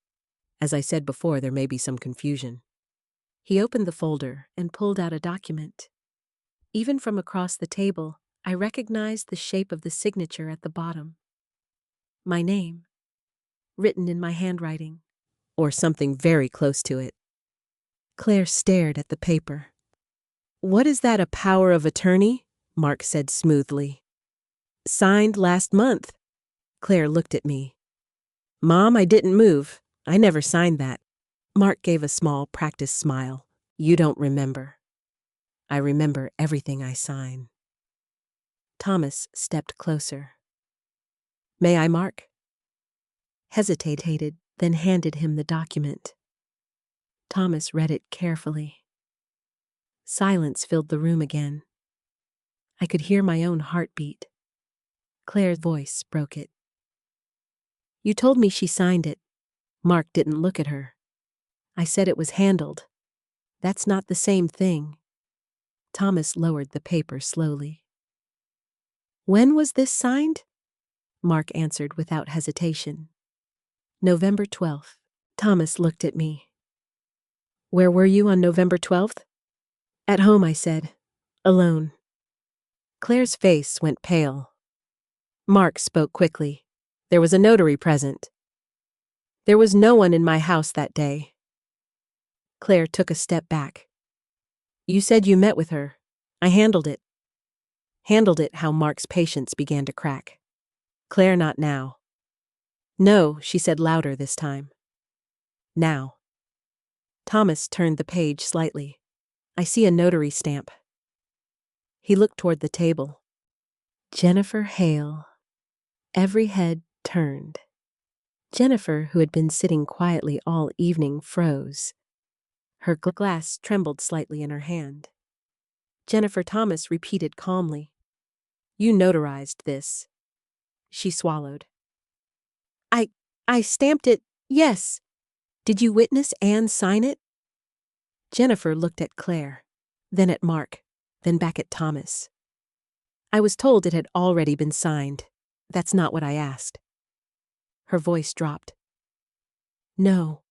As I said before, there may be some confusion. He opened the folder and pulled out a document. Even from across the table, I recognized the shape of the signature at the bottom. My name, written in my handwriting. Or something very close to it. Claire stared at the paper. What is that, a power of attorney? Mark said smoothly. Signed last month. Claire looked at me. Mom, I didn't move. I never signed that. Mark gave a small, practiced smile. You don't remember. I remember everything I sign. Thomas stepped closer. May I, Mark? Hesitated, then handed him the document. Thomas read it carefully. Silence filled the room again. I could hear my own heartbeat. Claire's voice broke it. You told me she signed it. Mark didn't look at her. I said it was handled. That's not the same thing. Thomas lowered the paper slowly. When was this signed? Mark answered without hesitation. November 12th. Thomas looked at me. Where were you on November 12th? At home, I said. Alone. Claire's face went pale. Mark spoke quickly. There was a notary present. There was no one in my house that day. Claire took a step back. You said you met with her. I handled it. Handled it. How Mark's patience began to crack. Claire, not now. No, she said louder this time. Now. Thomas turned the page slightly. I see a notary stamp. He looked toward the table. Jennifer Hale. Every head turned. Jennifer, who had been sitting quietly all evening, froze. Her glass trembled slightly in her hand. Jennifer. Thomas repeated calmly. You notarized this. She swallowed. I stamped it, yes. Did you witness Anne sign it? Jennifer looked at Claire, then at Mark, then back at Thomas. I was told it had already been signed. That's not what I asked. Her voice dropped. No.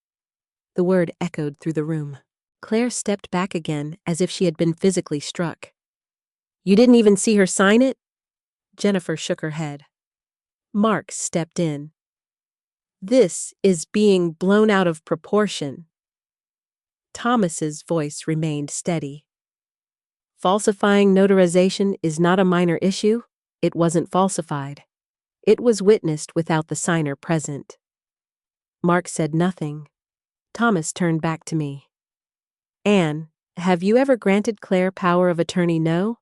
The word echoed through the room. Claire stepped back again as if she had been physically struck. You didn't even see her sign it? Jennifer shook her head. Mark stepped in. This is being blown out of proportion. Thomas's voice remained steady. Falsifying notarization is not a minor issue. It wasn't falsified. It was witnessed without the signer present. Mark said nothing. Thomas turned back to me. Anne, have you ever granted Claire power of attorney? No.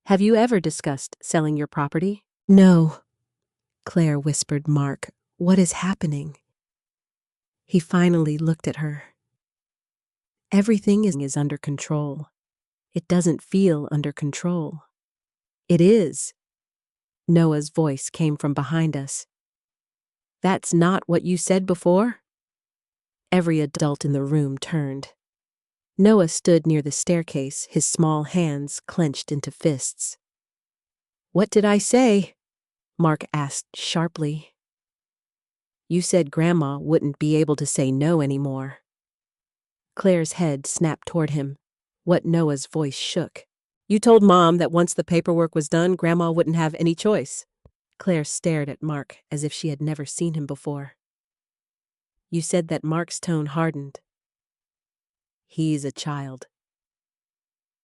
Have you ever discussed selling your property? No. Claire whispered. Mark, what is happening? He finally looked at her. Everything is under control. It doesn't feel under control. It is. Noah's voice came from behind us. That's not what you said before? Every adult in the room turned. Noah stood near the staircase, his small hands clenched into fists. What did I say? Mark asked sharply. You said Grandma wouldn't be able to say no anymore. Claire's head snapped toward him. What? Noah's voice shook. You told Mom that once the paperwork was done, Grandma wouldn't have any choice. Claire stared at Mark as if she had never seen him before. You said that. Mark's tone hardened. He's a child.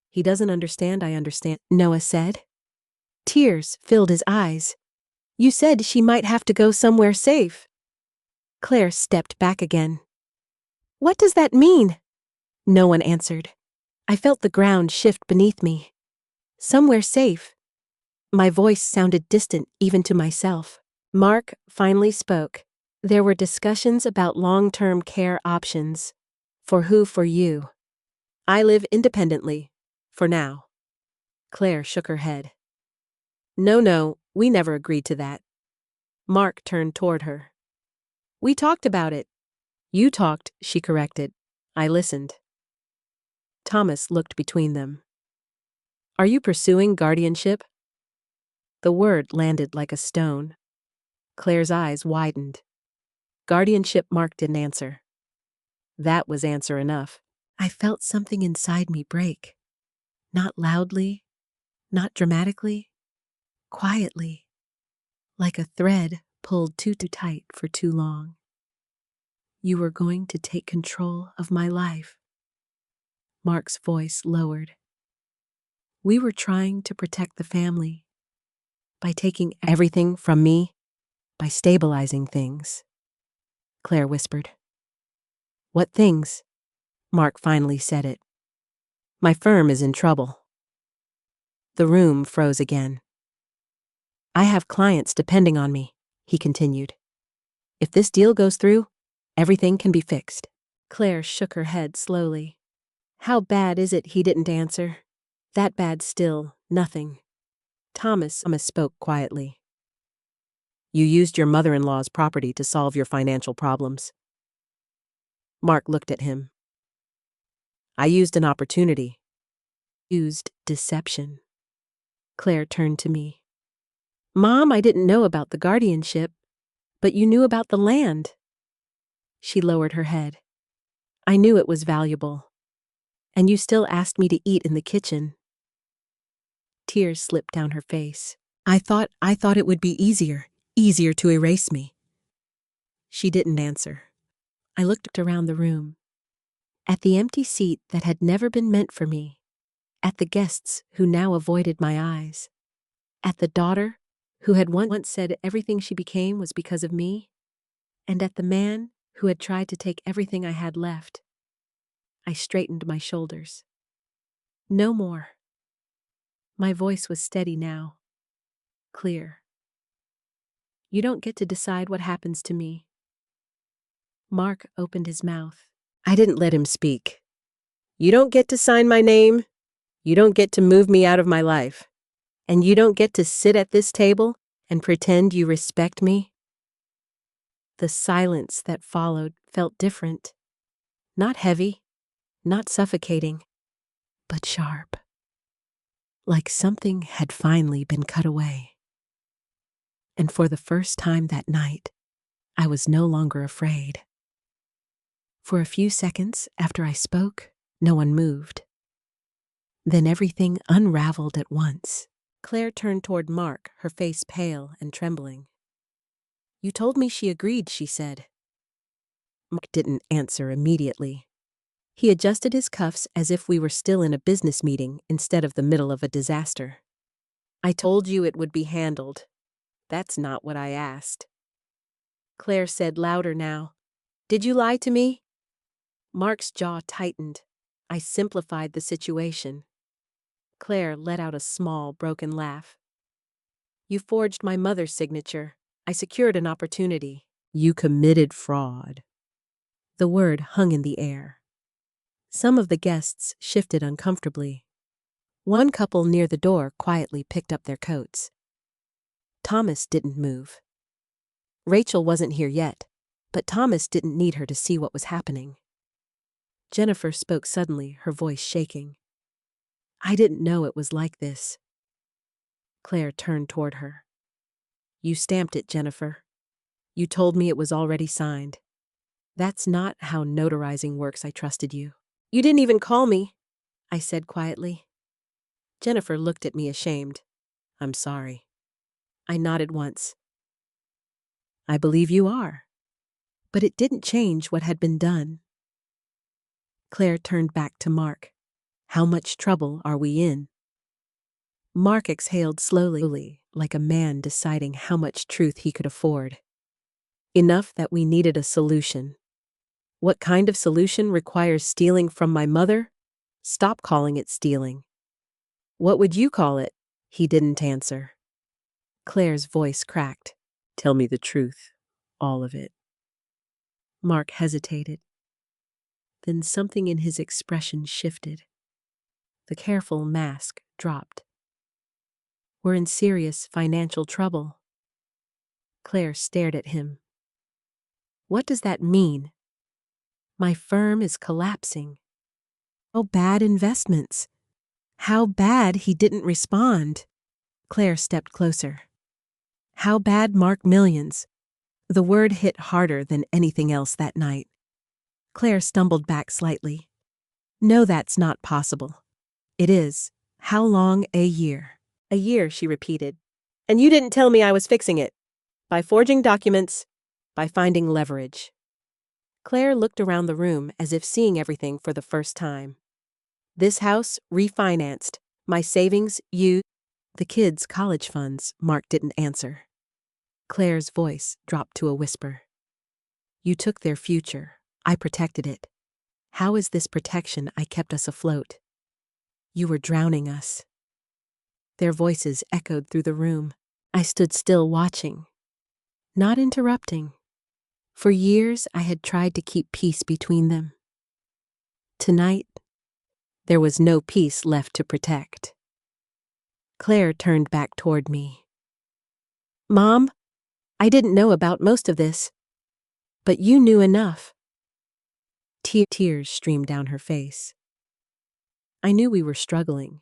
He doesn't understand. I understand, Noah said. Tears filled his eyes. You said she might have to go somewhere safe. Claire stepped back again. What does that mean? No one answered. I felt the ground shift beneath me. Somewhere safe. My voice sounded distant even to myself. Mark finally spoke. There were discussions about long-term care options. For who? For you. I live independently. For now. Claire shook her head. No, we never agreed to that. Mark turned toward her. We talked about it. You talked, she corrected. I listened. Thomas looked between them. Are you pursuing guardianship? The word landed like a stone. Claire's eyes widened. Guardianship. Mark didn't answer. That was answer enough. I felt something inside me break. Not loudly, not dramatically, quietly, like a thread pulled too tight for too long. You were going to take control of my life. Mark's voice lowered. We were trying to protect the family by taking everything from me, by stabilizing things. Claire whispered. What things? Mark finally said it. My firm is in trouble. The room froze again. I have clients depending on me, he continued. If this deal goes through, everything can be fixed. Claire shook her head slowly. How bad is it? He didn't answer. That bad still, nothing. Thomas spoke quietly. You used your mother-in-law's property to solve your financial problems. Mark looked at him. I used an opportunity. Used deception. Claire turned to me. Mom, I didn't know about the guardianship, but you knew about the land. She lowered her head. I knew it was valuable. And you still asked me to eat in the kitchen. Tears slipped down her face. I thought it would be easier to erase me. She didn't answer. I looked around the room. At the empty seat that had never been meant for me. At the guests who now avoided my eyes. At the daughter who had once said everything she became was because of me. And at the man who had tried to take everything I had left. I straightened my shoulders. No more. My voice was steady now. Clear. You don't get to decide what happens to me. Mark opened his mouth. I didn't let him speak. You don't get to sign my name. You don't get to move me out of my life. And you don't get to sit at this table and pretend you respect me. The silence that followed felt different. Not heavy, not suffocating, but sharp. Like something had finally been cut away. And for the first time that night, I was no longer afraid. For a few seconds after I spoke, no one moved. Then everything unraveled at once. Claire turned toward Mark, her face pale and trembling. You told me she agreed, she said. Mark didn't answer immediately. He adjusted his cuffs as if we were still in a business meeting instead of the middle of a disaster. I told you it would be handled. That's not what I asked. Claire said louder now. Did you lie to me? Mark's jaw tightened. I simplified the situation. Claire let out a small, broken laugh. You forged my mother's signature. I secured an opportunity. You committed fraud. The word hung in the air. Some of the guests shifted uncomfortably. One couple near the door quietly picked up their coats. Thomas didn't move. Rachel wasn't here yet, but Thomas didn't need her to see what was happening. Jennifer spoke suddenly, her voice shaking. I didn't know it was like this. Claire turned toward her. You stamped it, Jennifer. You told me it was already signed. That's not how notarizing works. I trusted you. You didn't even call me, I said quietly. Jennifer looked at me ashamed. I'm sorry. I nodded once. I believe you are. But it didn't change what had been done. Claire turned back to Mark. How much trouble are we in? Mark exhaled slowly, like a man deciding how much truth he could afford. Enough that we needed a solution. What kind of solution requires stealing from my mother? Stop calling it stealing. What would you call it? He didn't answer. Claire's voice cracked. Tell me the truth. All of it. Mark hesitated. Then something in his expression shifted. The careful mask dropped. We're in serious financial trouble. Claire stared at him. What does that mean? My firm is collapsing. Oh, bad investments. How bad he didn't respond. Claire stepped closer. How bad Mark millions. The word hit harder than anything else that night. Claire stumbled back slightly. No, that's not possible. It is. How long? A year. A year, she repeated. And you didn't tell me I was fixing it. By forging documents, by finding leverage. Claire looked around the room as if seeing everything for the first time. This house refinanced. My savings used. The kids' college funds. Mark didn't answer. Claire's voice dropped to a whisper. You took their future. I protected it. How is this protection I kept us afloat? You were drowning us. Their voices echoed through the room. I stood still watching, not interrupting. For years I had tried to keep peace between them. Tonight, there was no peace left to protect. Claire turned back toward me. Mom, I didn't know about most of this, but you knew enough. Tears streamed down her face. I knew we were struggling.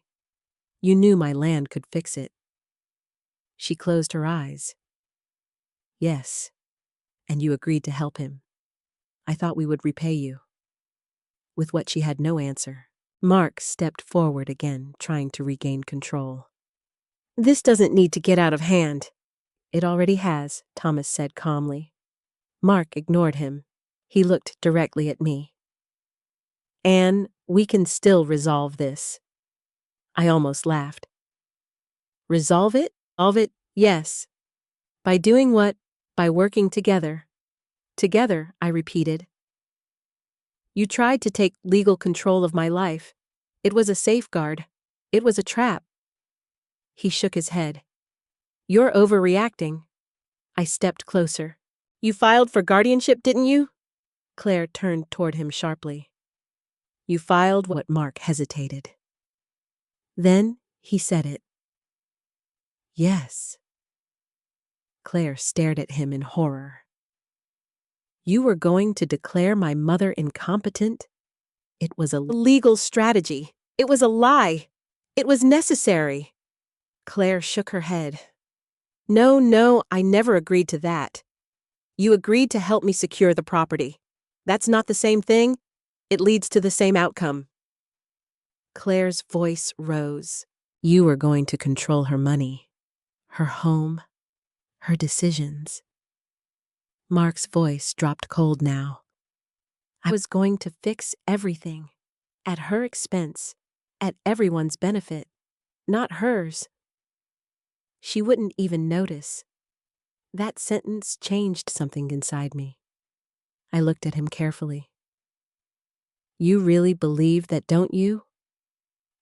You knew my land could fix it. She closed her eyes. Yes, and you agreed to help him. I thought we would repay you. With what she had no answer, Mark stepped forward again, trying to regain control. This doesn't need to get out of hand. It already has, Thomas said calmly. Mark ignored him. He looked directly at me. Anne, we can still resolve this. I almost laughed. Resolve it? Solve it? Yes. By doing what? By working together. Together, I repeated. You tried to take legal control of my life. It was a safeguard. It was a trap. He shook his head. You're overreacting. I stepped closer. You filed for guardianship, didn't you? Claire turned toward him sharply. You filed what? Mark hesitated. Then he said it. Yes. Claire stared at him in horror. You were going to declare my mother incompetent? It was a legal strategy. It was a lie. It was necessary. Claire shook her head. No, I never agreed to that. You agreed to help me secure the property. That's not the same thing. It leads to the same outcome. Claire's voice rose. You were going to control her money, her home, her decisions. Mark's voice dropped cold now. I was going to fix everything. At her expense. At everyone's benefit. Not hers. She wouldn't even notice. That sentence changed something inside me. I looked at him carefully. You really believe that, don't you?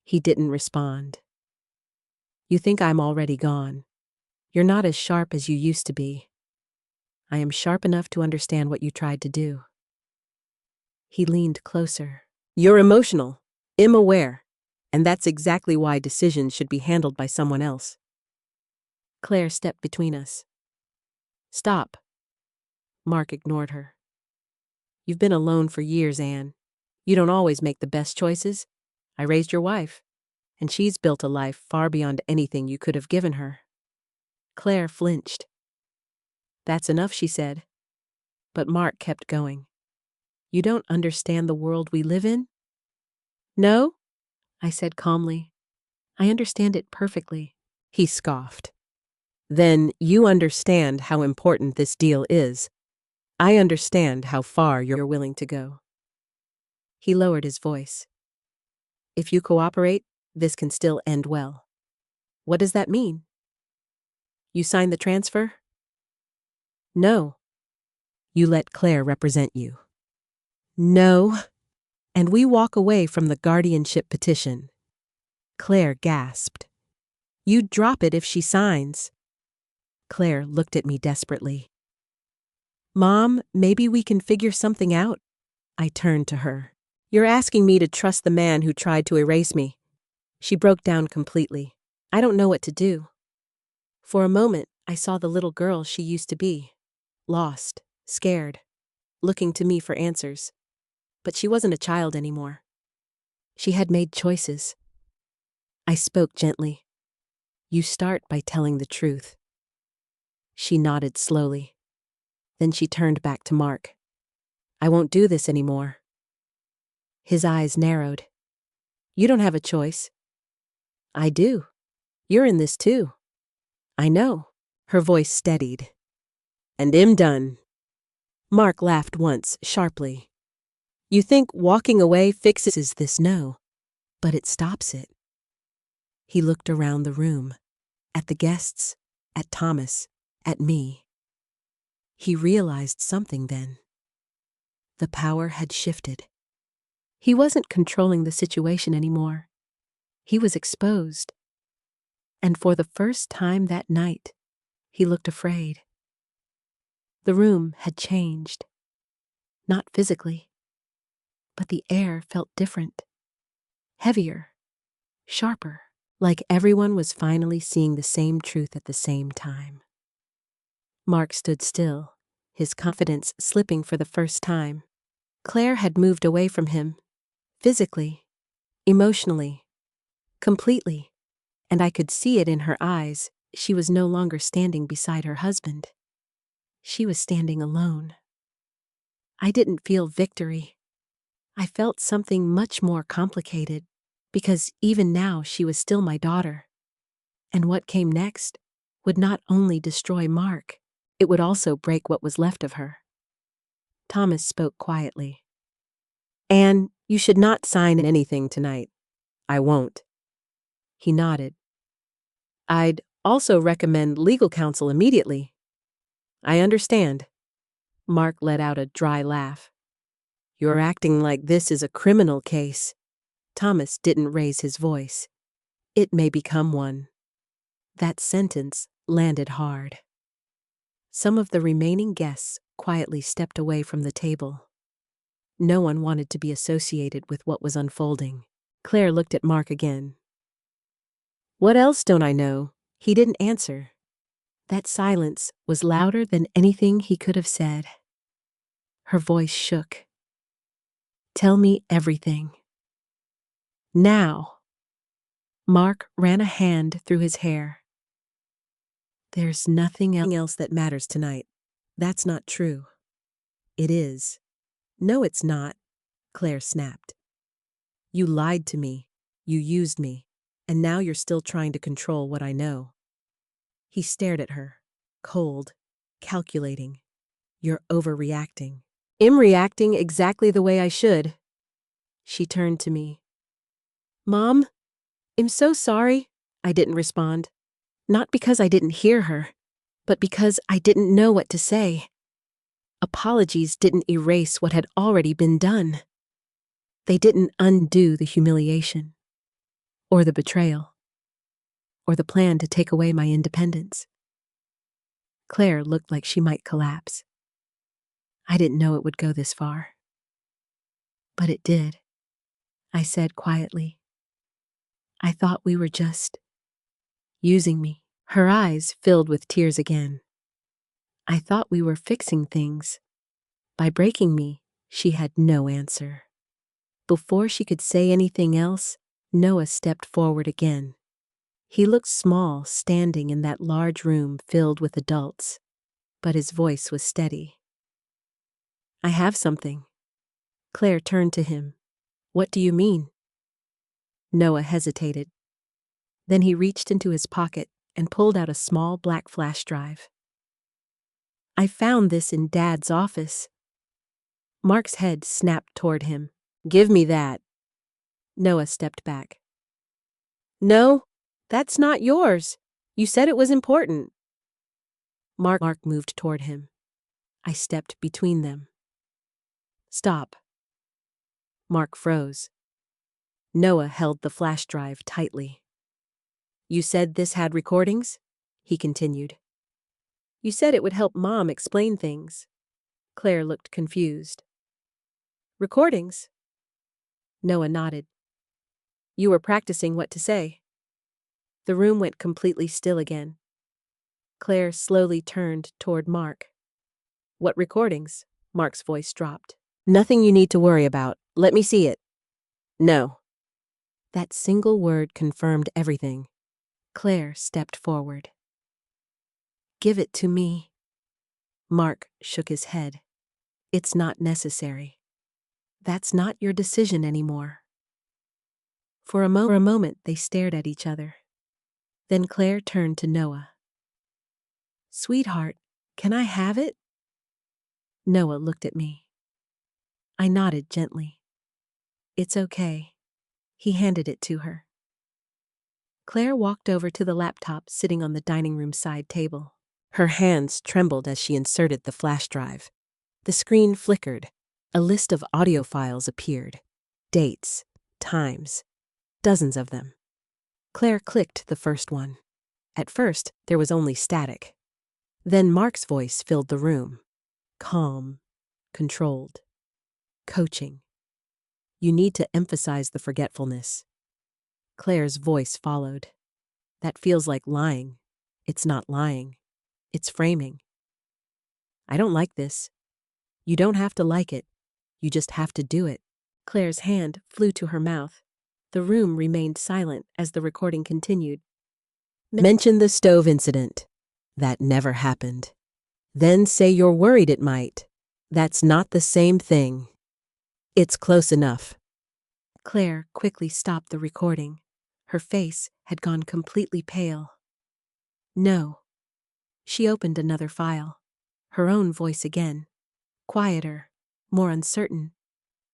He didn't respond. You think I'm already gone. You're not as sharp as you used to be. I am sharp enough to understand what you tried to do. He leaned closer. You're emotional, unaware, and that's exactly why decisions should be handled by someone else. Claire stepped between us. Stop. Mark ignored her. You've been alone for years, Anne. You don't always make the best choices. I raised your wife, and she's built a life far beyond anything you could have given her. Claire flinched. That's enough, she said. But Mark kept going. You don't understand the world we live in? No, I said calmly. I understand it perfectly. He scoffed. Then you understand how important this deal is. I understand how far you're willing to go. He lowered his voice. If you cooperate, this can still end well. What does that mean? You sign the transfer? No. You let Claire represent you. No. And we walk away from the guardianship petition. Claire gasped. You'd drop it if she signs. Claire looked at me desperately. Mom, maybe we can figure something out. I turned to her. You're asking me to trust the man who tried to erase me. She broke down completely. I don't know what to do. For a moment, I saw the little girl she used to be. Lost, scared, looking to me for answers. But she wasn't a child anymore. She had made choices. I spoke gently. You start by telling the truth. She nodded slowly. Then she turned back to Mark. I won't do this anymore. His eyes narrowed. You don't have a choice. I do. You're in this too. I know. Her voice steadied. And I'm done. Mark laughed once, sharply. You think walking away fixes this? No, but it stops it. He looked around the room, at the guests, at Thomas, at me. He realized something then. The power had shifted. He wasn't controlling the situation anymore. He was exposed. And for the first time that night, he looked afraid. The room had changed. Not physically, but the air felt different. Heavier, sharper, like everyone was finally seeing the same truth at the same time. Mark stood still, his confidence slipping for the first time. Claire had moved away from him, physically, emotionally, completely, and I could see it in her eyes. She was no longer standing beside her husband. She was standing alone. I didn't feel victory. I felt something much more complicated, because even now she was still my daughter. And what came next would not only destroy Mark, it would also break what was left of her. Thomas spoke quietly. Anne, you should not sign anything tonight. I won't. He nodded. I'd also recommend legal counsel immediately. I understand. Mark let out a dry laugh. You're acting like this is a criminal case. Thomas didn't raise his voice. It may become one. That sentence landed hard. Some of the remaining guests quietly stepped away from the table. No one wanted to be associated with what was unfolding. Claire looked at Mark again. What else don't I know? He didn't answer. That silence was louder than anything he could have said. Her voice shook. Tell me everything. Now. Mark ran a hand through his hair. There's nothing else that matters tonight. That's not true. It is. No, it's not, Claire snapped. You lied to me. You used me. And now you're still trying to control what I know. He stared at her, cold, calculating. You're overreacting. I'm reacting exactly the way I should. She turned to me. Mom, I'm so sorry. I didn't respond. Not because I didn't hear her, but because I didn't know what to say. Apologies didn't erase what had already been done. They didn't undo the humiliation, or the betrayal, or the plan to take away my independence. Claire looked like she might collapse. I didn't know it would go this far. But it did. I said quietly. I thought we were just using me. Her eyes filled with tears again. I thought we were fixing things. By breaking me, she had no answer. Before she could say anything else, Noah stepped forward again. He looked small standing in that large room filled with adults, but his voice was steady. I have something. Claire turned to him. What do you mean? Noah hesitated. Then he reached into his pocket and pulled out a small black flash drive. I found this in Dad's office. Mark's head snapped toward him. Give me that. Noah stepped back. No, that's not yours. You said it was important. Mark moved toward him. I stepped between them. Stop. Mark froze. Noah held the flash drive tightly. You said this had recordings? He continued. You said it would help Mom explain things. Claire looked confused. Recordings? Noah nodded. You were practicing what to say. The room went completely still again. Claire slowly turned toward Mark. What recordings? Mark's voice dropped. Nothing you need to worry about. Let me see it. No. That single word confirmed everything. Claire stepped forward. Give it to me. Mark shook his head. It's not necessary. That's not your decision anymore. For a moment, they stared at each other. Then Claire turned to Noah. Sweetheart, can I have it? Noah looked at me. I nodded gently. It's okay. He handed it to her. Claire walked over to the laptop sitting on the dining room side table. Her hands trembled as she inserted the flash drive. The screen flickered. A list of audio files appeared. Dates, times, dozens of them. Claire clicked the first one. At first, there was only static. Then Mark's voice filled the room. Calm, controlled, coaching. You need to emphasize the forgetfulness. Claire's voice followed. That feels like lying. It's not lying. It's framing. I don't like this. You don't have to like it. You just have to do it. Claire's hand flew to her mouth. The room remained silent as the recording continued. Mention the stove incident. That never happened. Then say you're worried it might. That's not the same thing. It's close enough. Claire quickly stopped the recording. Her face had gone completely pale. No. She opened another file. Her own voice again. Quieter, more uncertain.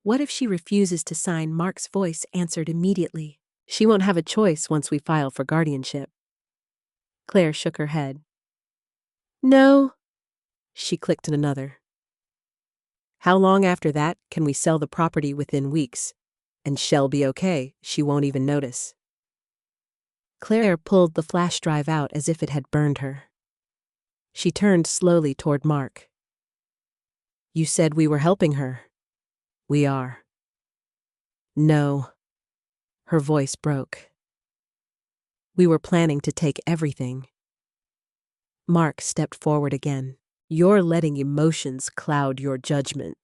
What if she refuses to sign? Mark's voice answered immediately. She won't have a choice once we file for guardianship. Claire shook her head. No. She clicked another. How long after that can we sell the property? Within weeks? And she'll be okay. She won't even notice. Claire pulled the flash drive out as if it had burned her. She turned slowly toward Mark. You said we were helping her. We are. No. Her voice broke. We were planning to take everything. Mark stepped forward again. You're letting emotions cloud your judgment.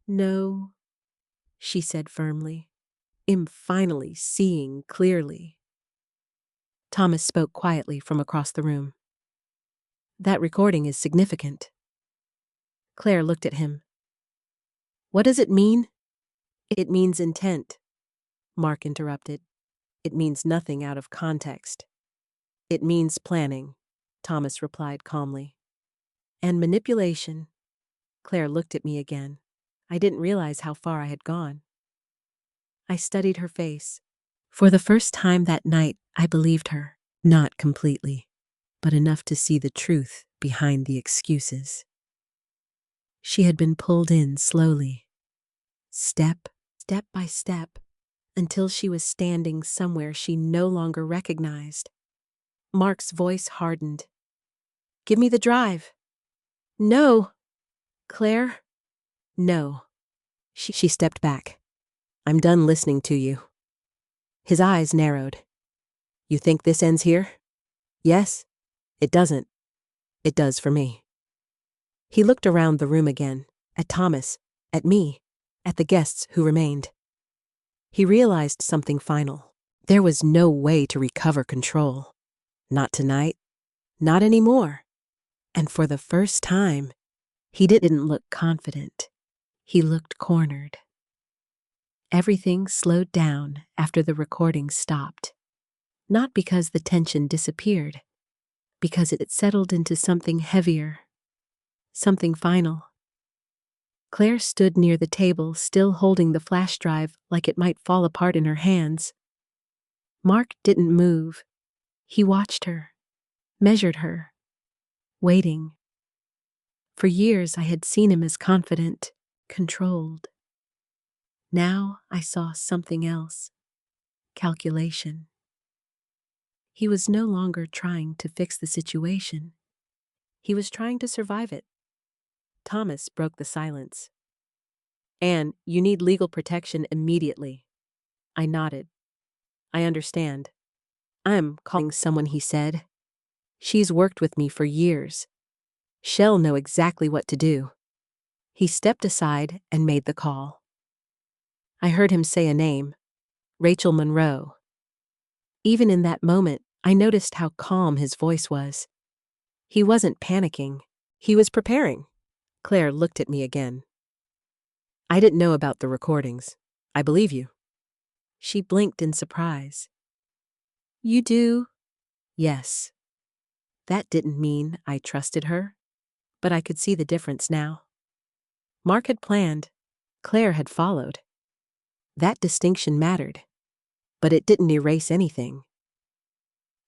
No, she said firmly. I'm finally seeing clearly. Thomas spoke quietly from across the room. That recording is significant. Claire looked at him. What does it mean? It means intent, Mark interrupted. It means nothing out of context. It means planning, Thomas replied calmly. And manipulation. Claire looked at me again. I didn't realize how far I had gone. I studied her face. For the first time that night, I believed her. Not completely, but enough to see the truth behind the excuses. She had been pulled in slowly, step by step, until she was standing somewhere she no longer recognized. Mark's voice hardened. "Give me the drive." "No." "Claire?" "No." She stepped back. "I'm done listening to you." His eyes narrowed. "You think this ends here?" "Yes." "It doesn't. It does for me." He looked around the room again, at Thomas, at me, at the guests who remained. He realized something final. There was no way to recover control. Not tonight. Not anymore. And for the first time, he didn't look confident. He looked cornered. Everything slowed down after the recording stopped. Not because the tension disappeared, because it settled into something heavier, something final. Claire stood near the table, still holding the flash drive like it might fall apart in her hands. Mark didn't move. He watched her, measured her, waiting. For years I had seen him as confident, controlled. Now I saw something else. Calculation. He was no longer trying to fix the situation. He was trying to survive it. Thomas broke the silence. "Anne, you need legal protection immediately." I nodded. "I understand." "I'm calling someone," he said. "She's worked with me for years. She'll know exactly what to do." He stepped aside and made the call. I heard him say a name, Rachel Monroe. Even in that moment, I noticed how calm his voice was. He wasn't panicking. He was preparing. Claire looked at me again. "I didn't know about the recordings. I believe you." She blinked in surprise. "You do?" "Yes." That didn't mean I trusted her, but I could see the difference now. Mark had planned. Claire had followed. That distinction mattered, but it didn't erase anything.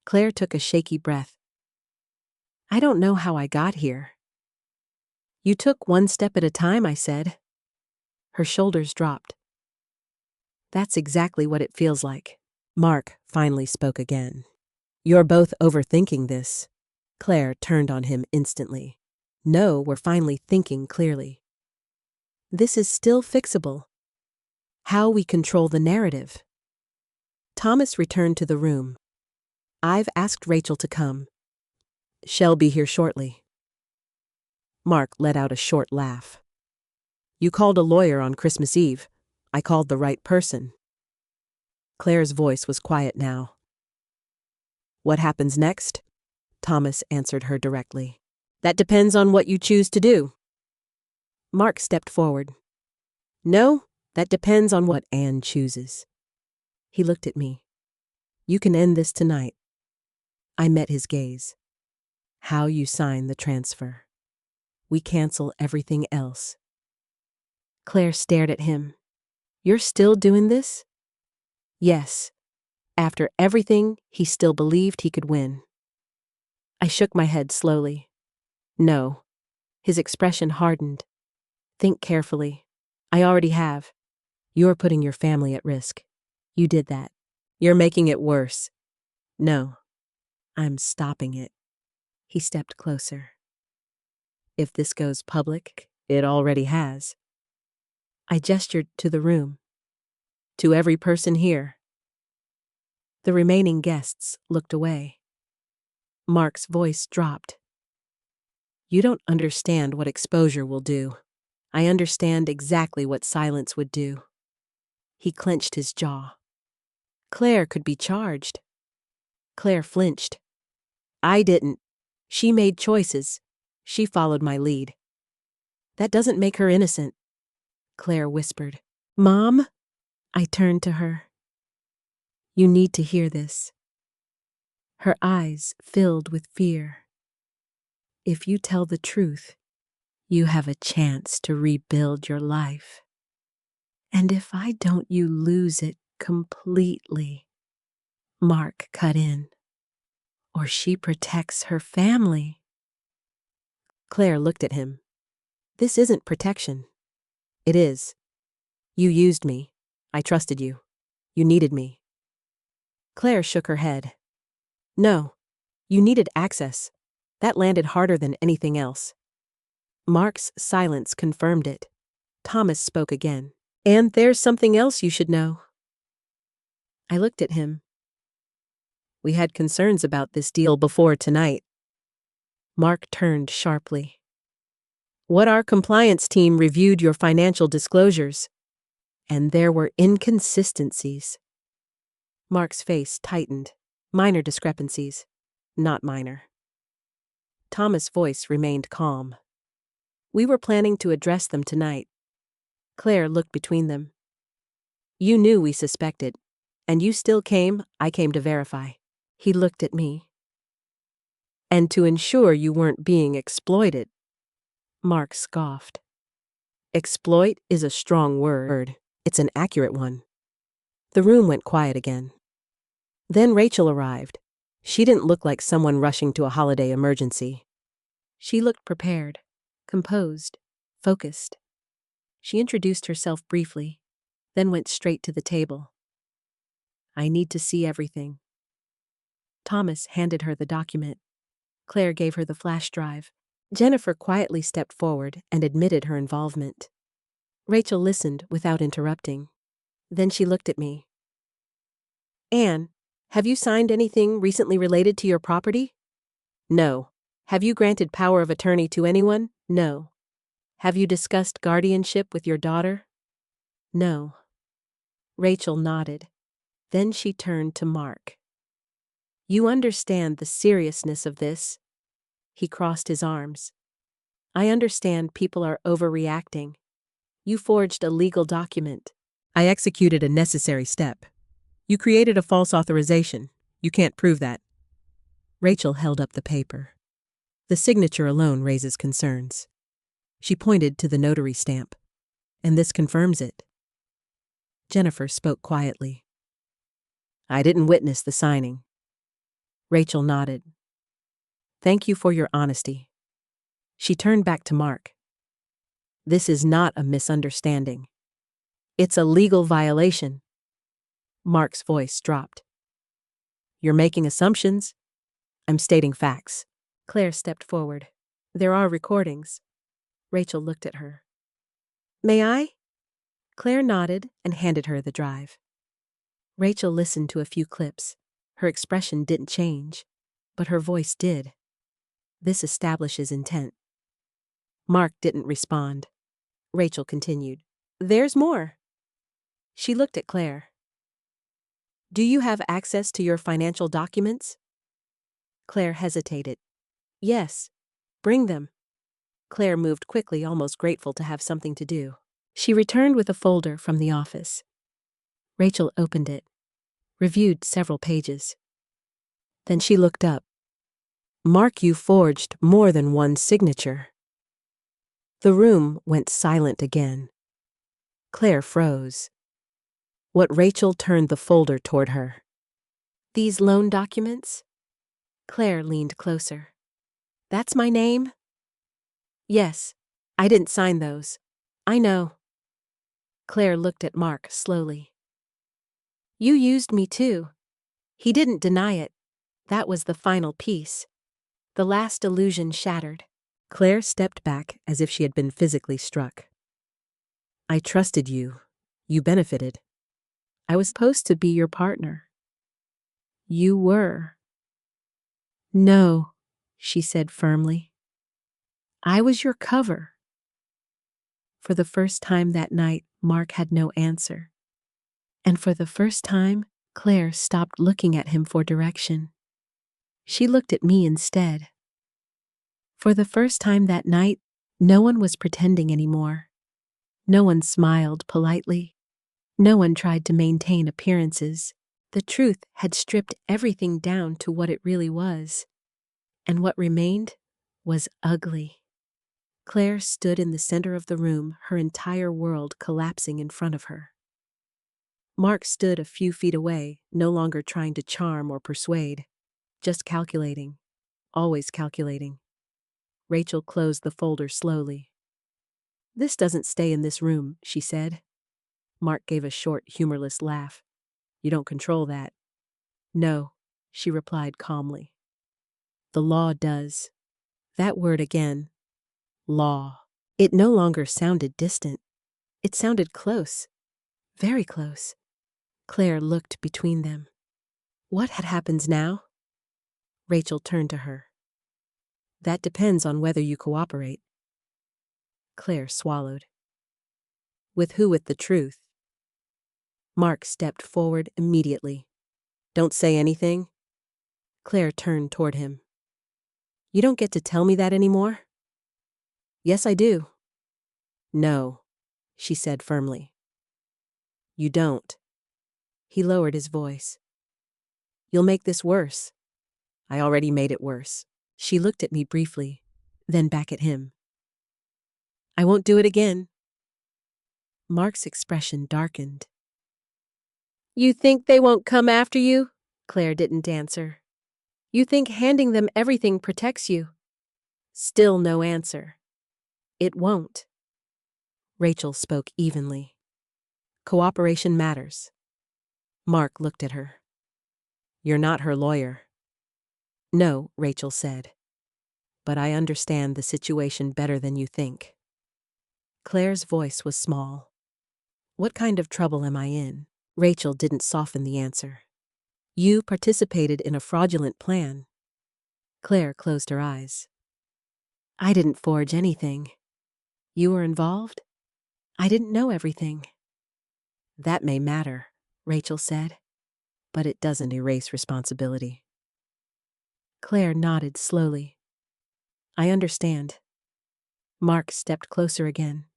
Claire took a shaky breath. "I don't know how I got here." "You took one step at a time," I said. Her shoulders dropped. "That's exactly what it feels like." Mark finally spoke again. "You're both overthinking this." Claire turned on him instantly. "No, we're finally thinking clearly. This is still fixable. How we control the narrative." Thomas returned to the room. "I've asked Rachel to come. She'll be here shortly." Mark let out a short laugh. "You called a lawyer on Christmas Eve. I called the right person." Claire's voice was quiet now. "What happens next?" Thomas answered her directly. "That depends on what you choose to do." Mark stepped forward. "No, that depends on what Anne chooses." He looked at me. "You can end this tonight." I met his gaze. "How you sign the transfer. We cancel everything else." Claire stared at him. "You're still doing this?" "Yes." After everything, he still believed he could win. I shook my head slowly. "No." His expression hardened. "Think carefully. I already have. You're putting your family at risk. You did that. You're making it worse." "No. I'm stopping it." He stepped closer. "If this goes public, it already has." I gestured to the room. "To every person here." The remaining guests looked away. Mark's voice dropped. "You don't understand what exposure will do. I understand exactly what silence would do." He clenched his jaw. Claire could be charged. Claire flinched. "I didn't. She made choices. She followed my lead." "That doesn't make her innocent," Claire whispered. "Mom?" I turned to her. "You need to hear this." Her eyes filled with fear. If you tell the truth, you have a chance to rebuild your life. And if I don't, you lose it completely. Mark cut in. Or she protects her family. Claire looked at him. This isn't protection. It is. You used me. I trusted you. You needed me. Claire shook her head. No, you needed access. That landed harder than anything else. Mark's silence confirmed it. Thomas spoke again. And there's something else you should know. I looked at him. We had concerns about this deal before tonight. Mark turned sharply. What our compliance team reviewed your financial disclosures, and there were inconsistencies. Mark's face tightened. Minor discrepancies. Not minor. Thomas' voice remained calm. We were planning to address them tonight. Claire looked between them. You knew we suspected, and you still came. I came to verify. He looked at me. And to ensure you weren't being exploited. Mark scoffed. Exploit is a strong word. It's an accurate one. The room went quiet again. Then Rachel arrived. She didn't look like someone rushing to a holiday emergency. She looked prepared, composed, focused. She introduced herself briefly, then went straight to the table. I need to see everything. Thomas handed her the document. Claire gave her the flash drive. Jennifer quietly stepped forward and admitted her involvement. Rachel listened without interrupting. Then she looked at me. Anne, have you signed anything recently related to your property? No. Have you granted power of attorney to anyone? No. Have you discussed guardianship with your daughter? No. Rachel nodded. Then she turned to Mark. You understand the seriousness of this? He crossed his arms. I understand people are overreacting. You forged a legal document. I executed a necessary step. You created a false authorization. You can't prove that. Rachel held up the paper. The signature alone raises concerns. She pointed to the notary stamp. And this confirms it. Jennifer spoke quietly. I didn't witness the signing. Rachel nodded. Thank you for your honesty. She turned back to Mark. This is not a misunderstanding. It's a legal violation. Mark's voice dropped. You're making assumptions. I'm stating facts. Claire stepped forward. There are recordings. Rachel looked at her. May I? Claire nodded and handed her the drive. Rachel listened to a few clips. Her expression didn't change, but her voice did. This establishes intent. Mark didn't respond. Rachel continued. There's more. She looked at Claire. Do you have access to your financial documents? Claire hesitated. Yes. Bring them. Claire moved quickly, almost grateful to have something to do. She returned with a folder from the office. Rachel opened it, reviewed several pages. Then she looked up. Mark, you forged more than one signature. The room went silent again. Claire froze. What Rachel turned the folder toward her. These loan documents? Claire leaned closer. That's my name? Yes. I didn't sign those. I know. Claire looked at Mark slowly. You used me too. He didn't deny it. That was the final piece. The last illusion shattered. Claire stepped back as if she had been physically struck. I trusted you. You benefited. I was supposed to be your partner. You were. No, she said firmly. I was your cover. For the first time that night, Mark had no answer. And for the first time, Claire stopped looking at him for direction. She looked at me instead. For the first time that night, no one was pretending anymore. No one smiled politely. No one tried to maintain appearances. The truth had stripped everything down to what it really was. And what remained was ugly. Claire stood in the center of the room, her entire world collapsing in front of her. Mark stood a few feet away, no longer trying to charm or persuade, just calculating, always calculating. Rachel closed the folder slowly. "This doesn't stay in this room," she said. Mark gave a short, humorless laugh. "You don't control that." "No," she replied calmly. "The law does." That word again. Law. It no longer sounded distant. It sounded close. Very close. Claire looked between them. What had happened now? Rachel turned to her. "That depends on whether you cooperate." Claire swallowed. "With who? With the truth?" Mark stepped forward immediately. "Don't say anything." Claire turned toward him. "You don't get to tell me that anymore?" "Yes, I do." "No," she said firmly. "You don't." He lowered his voice. "You'll make this worse." "I already made it worse." She looked at me briefly, then back at him. "I won't do it again." Mark's expression darkened. "You think they won't come after you?" Claire didn't answer. "You think handing them everything protects you?" Still no answer. "It won't." Rachel spoke evenly. "Cooperation matters." Mark looked at her. "You're not her lawyer." "No," Rachel said. "But I understand the situation better than you think." Claire's voice was small. "What kind of trouble am I in?" Rachel didn't soften the answer. "You participated in a fraudulent plan." Claire closed her eyes. "I didn't forge anything." "You were involved?" "I didn't know everything." "That may matter," Rachel said, "but it doesn't erase responsibility." Claire nodded slowly. "I understand." Mark stepped closer again.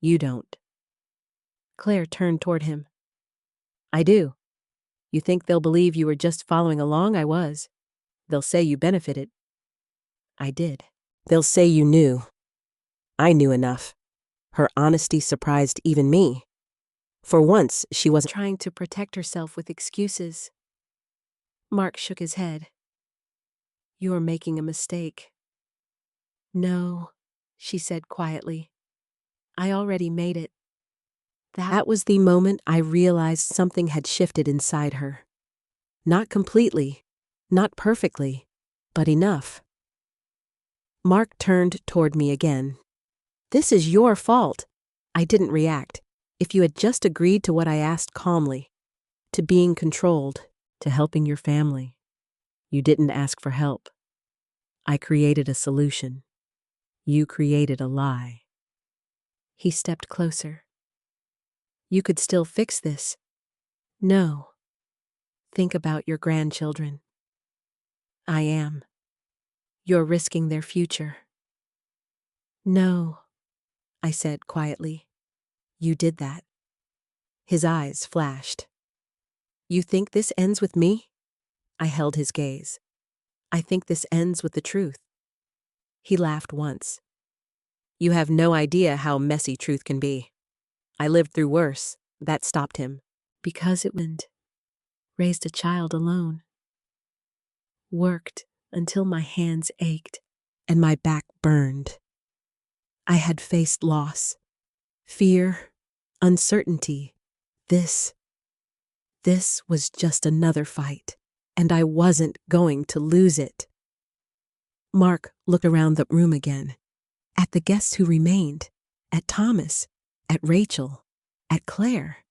"You don't." Claire turned toward him. "I do. You think they'll believe you were just following along? I was. They'll say you benefited." "I did." "They'll say you knew." I knew enough. Her honesty surprised even me. For once, she wasn't trying to protect herself with excuses. Mark shook his head. "You're making a mistake." "No," she said quietly. "I already made it." That was the moment I realized something had shifted inside her. Not completely, not perfectly, but enough. Mark turned toward me again. "This is your fault." I didn't react. "If you had just agreed to what I asked calmly, to being controlled, to helping your family. You didn't ask for help. I created a solution. You created a lie." He stepped closer. "You could still fix this." "No." "Think about your grandchildren." "I am." "You're risking their future." "No," I said quietly. "You did that." His eyes flashed. "You think this ends with me?" I held his gaze. "I think this ends with the truth." He laughed once. "You have no idea how messy truth can be. I lived through worse." That stopped him. "Because it went. Raised a child alone. Worked until my hands ached and my back burned. I had faced loss, fear, uncertainty. This was just another fight, and I wasn't going to lose it." Mark looked around the room again, at the guests who remained, at Thomas, at Rachel, at Claire.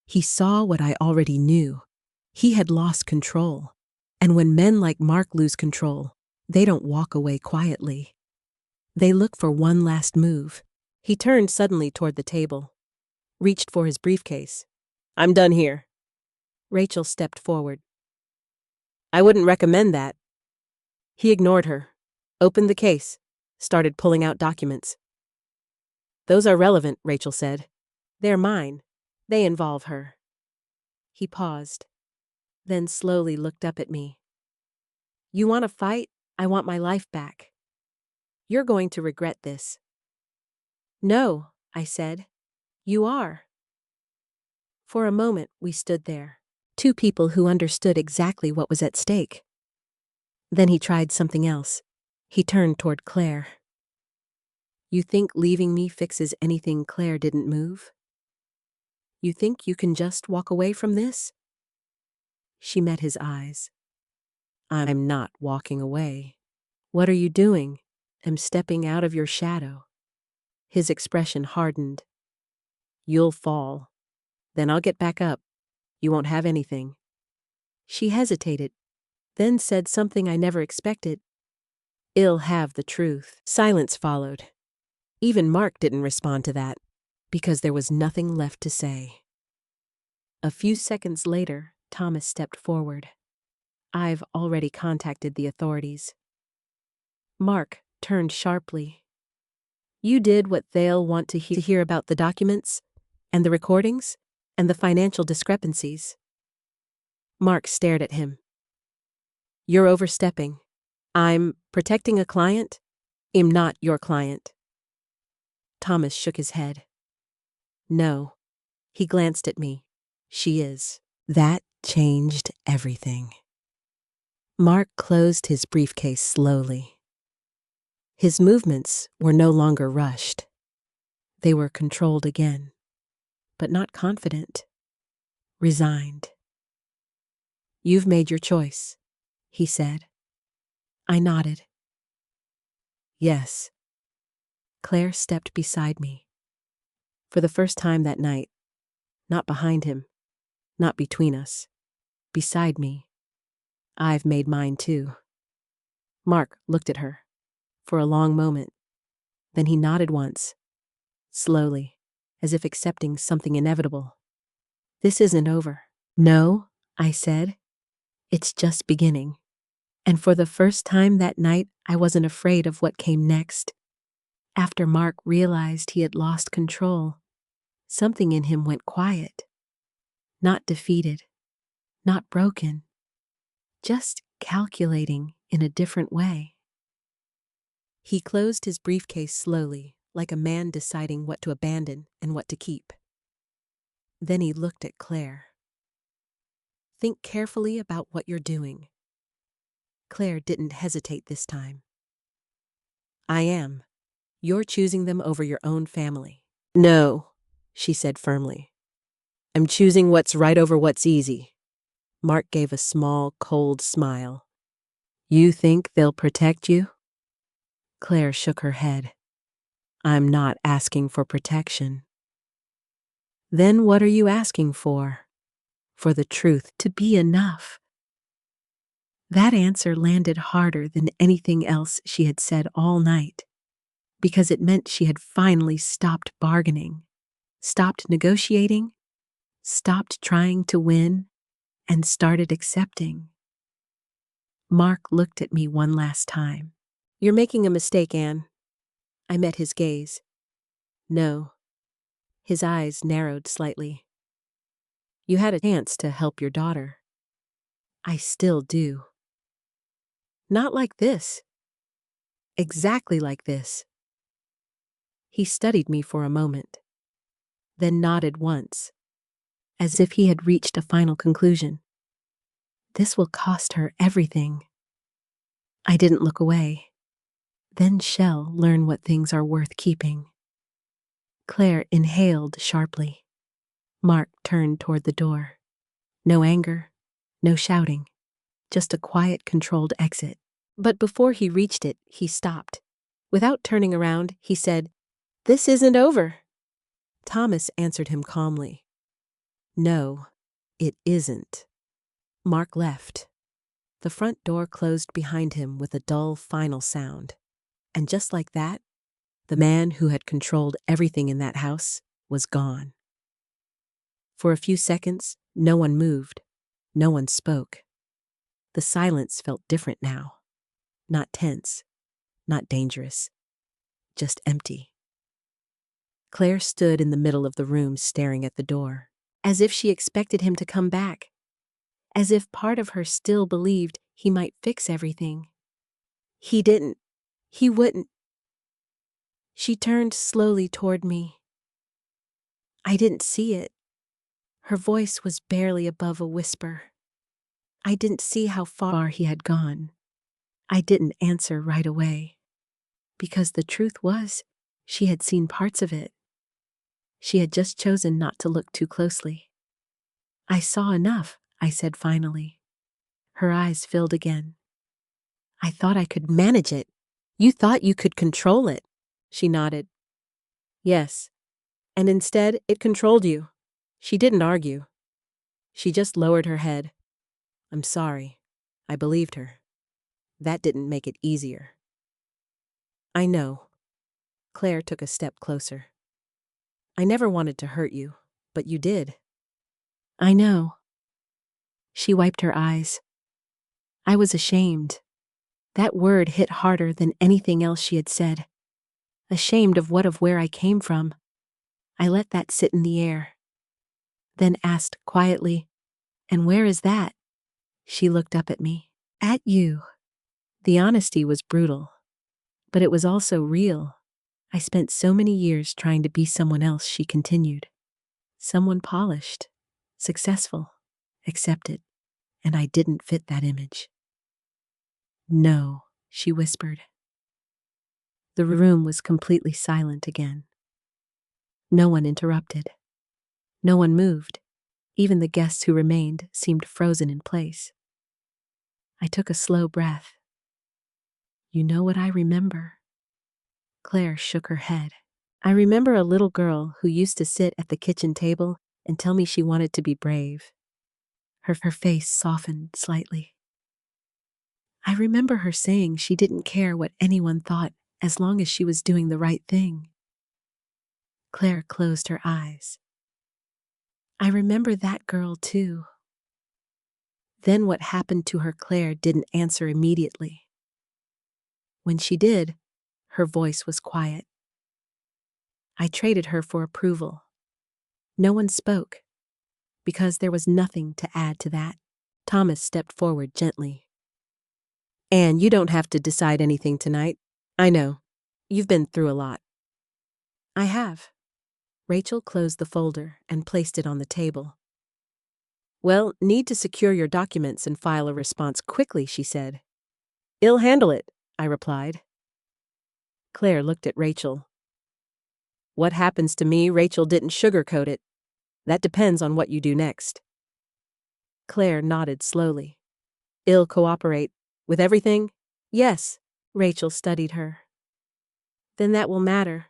He saw what I already knew. He had lost control. And when men like Mark lose control, they don't walk away quietly. They look for one last move. He turned suddenly toward the table, reached for his briefcase. "I'm done here." Rachel stepped forward. "I wouldn't recommend that." He ignored her, opened the case, started pulling out documents. "Those are relevant," Rachel said. "They're mine. They involve her." He paused, then slowly looked up at me. "You want to fight? I want my life back." You're going to regret this. No, I said. You are. For a moment, we stood there. Two people who understood exactly what was at stake. Then he tried something else. He turned toward Claire. You think leaving me fixes anything? Claire didn't move. You think you can just walk away from this? She met his eyes. I'm not walking away. What are you doing? I'm stepping out of your shadow. His expression hardened. You'll fall. Then I'll get back up. You won't have anything. She hesitated, then said something I never expected. I'll have the truth. Silence followed. Even Mark didn't respond to that, because there was nothing left to say. A few seconds later, Thomas stepped forward. I've already contacted the authorities. Mark turned sharply. You did what they'll want to hear about the documents, and the recordings, and the financial discrepancies. Mark stared at him. You're overstepping. I'm protecting a client. I'm not your client. Thomas shook his head. No. He glanced at me. She is. That changed everything. Mark closed his briefcase slowly. His movements were no longer rushed. They were controlled again, but not confident. Resigned. You've made your choice, he said. I nodded. Yes. Claire stepped beside me. For the first time that night, not behind him, not between us, beside me. I've made mine too. Mark looked at her for a long moment. Then he nodded once, slowly, as if accepting something inevitable. This isn't over. No, I said. It's just beginning. And for the first time that night, I wasn't afraid of what came next. After Mark realized he had lost control, something in him went quiet. Not defeated, not broken, just calculating in a different way. He closed his briefcase slowly, like a man deciding what to abandon and what to keep. Then he looked at Claire. Think carefully about what you're doing. Claire didn't hesitate this time. I am. You're choosing them over your own family. No, she said firmly. I'm choosing what's right over what's easy. Mark gave a small, cold smile. You think they'll protect you? Claire shook her head. I'm not asking for protection. Then what are you asking for? For the truth to be enough. That answer landed harder than anything else she had said all night, because it meant she had finally stopped bargaining, stopped negotiating, stopped trying to win, and started accepting. Mark looked at me one last time. You're making a mistake, Anne. I met his gaze. No. His eyes narrowed slightly. You had a chance to help your daughter. I still do. Not like this. Exactly like this. He studied me for a moment, then nodded once, as if he had reached a final conclusion. This will cost her everything. I didn't look away. Then shall learn what things are worth keeping. Claire inhaled sharply. Mark turned toward the door. No anger, no shouting, just a quiet, controlled exit. But before he reached it, he stopped. Without turning around, he said, This isn't over. Thomas answered him calmly. No, it isn't. Mark left. The front door closed behind him with a dull, final sound. And just like that, the man who had controlled everything in that house was gone. For a few seconds, no one moved. No one spoke. The silence felt different now. Not tense, not dangerous, just empty. Claire stood in the middle of the room staring at the door, as if she expected him to come back, as if part of her still believed he might fix everything. He didn't. He wouldn't. She turned slowly toward me. I didn't see it. Her voice was barely above a whisper. I didn't see how far he had gone. I didn't answer right away. Because the truth was, she had seen parts of it. She had just chosen not to look too closely. I saw enough, I said finally. Her eyes filled again. I thought I could manage it. You thought you could control it. She nodded. Yes. And instead, it controlled you. She didn't argue. She just lowered her head. I'm sorry. I believed her. That didn't make it easier. I know. Claire took a step closer. I never wanted to hurt you, but you did. I know. She wiped her eyes. I was ashamed. That word hit harder than anything else she had said. Ashamed of where I came from. I let that sit in the air. Then asked quietly, and where is that? She looked up at me. At you. The honesty was brutal, but it was also real. I spent so many years trying to be someone else, she continued. Someone polished, successful, accepted, and I didn't fit that image. No, she whispered. The room was completely silent again. No one interrupted. No one moved. Even the guests who remained seemed frozen in place. I took a slow breath. You know what I remember? Claire shook her head. I remember a little girl who used to sit at the kitchen table and tell me she wanted to be brave. Her face softened slightly. I remember her saying she didn't care what anyone thought as long as she was doing the right thing. Claire closed her eyes. I remember that girl too. Then what happened to her? Claire didn't answer immediately. When she did, her voice was quiet. I traded her for approval. No one spoke, because there was nothing to add to that. Thomas stepped forward gently. Anne, you don't have to decide anything tonight. I know. You've been through a lot. I have. Rachel closed the folder and placed it on the table. Well, need to secure your documents and file a response quickly, she said. I'll handle it, I replied. Claire looked at Rachel. What happens to me, Rachel didn't sugarcoat it. That depends on what you do next. Claire nodded slowly. I'll cooperate. With everything? Yes. Rachel studied her. Then that will matter.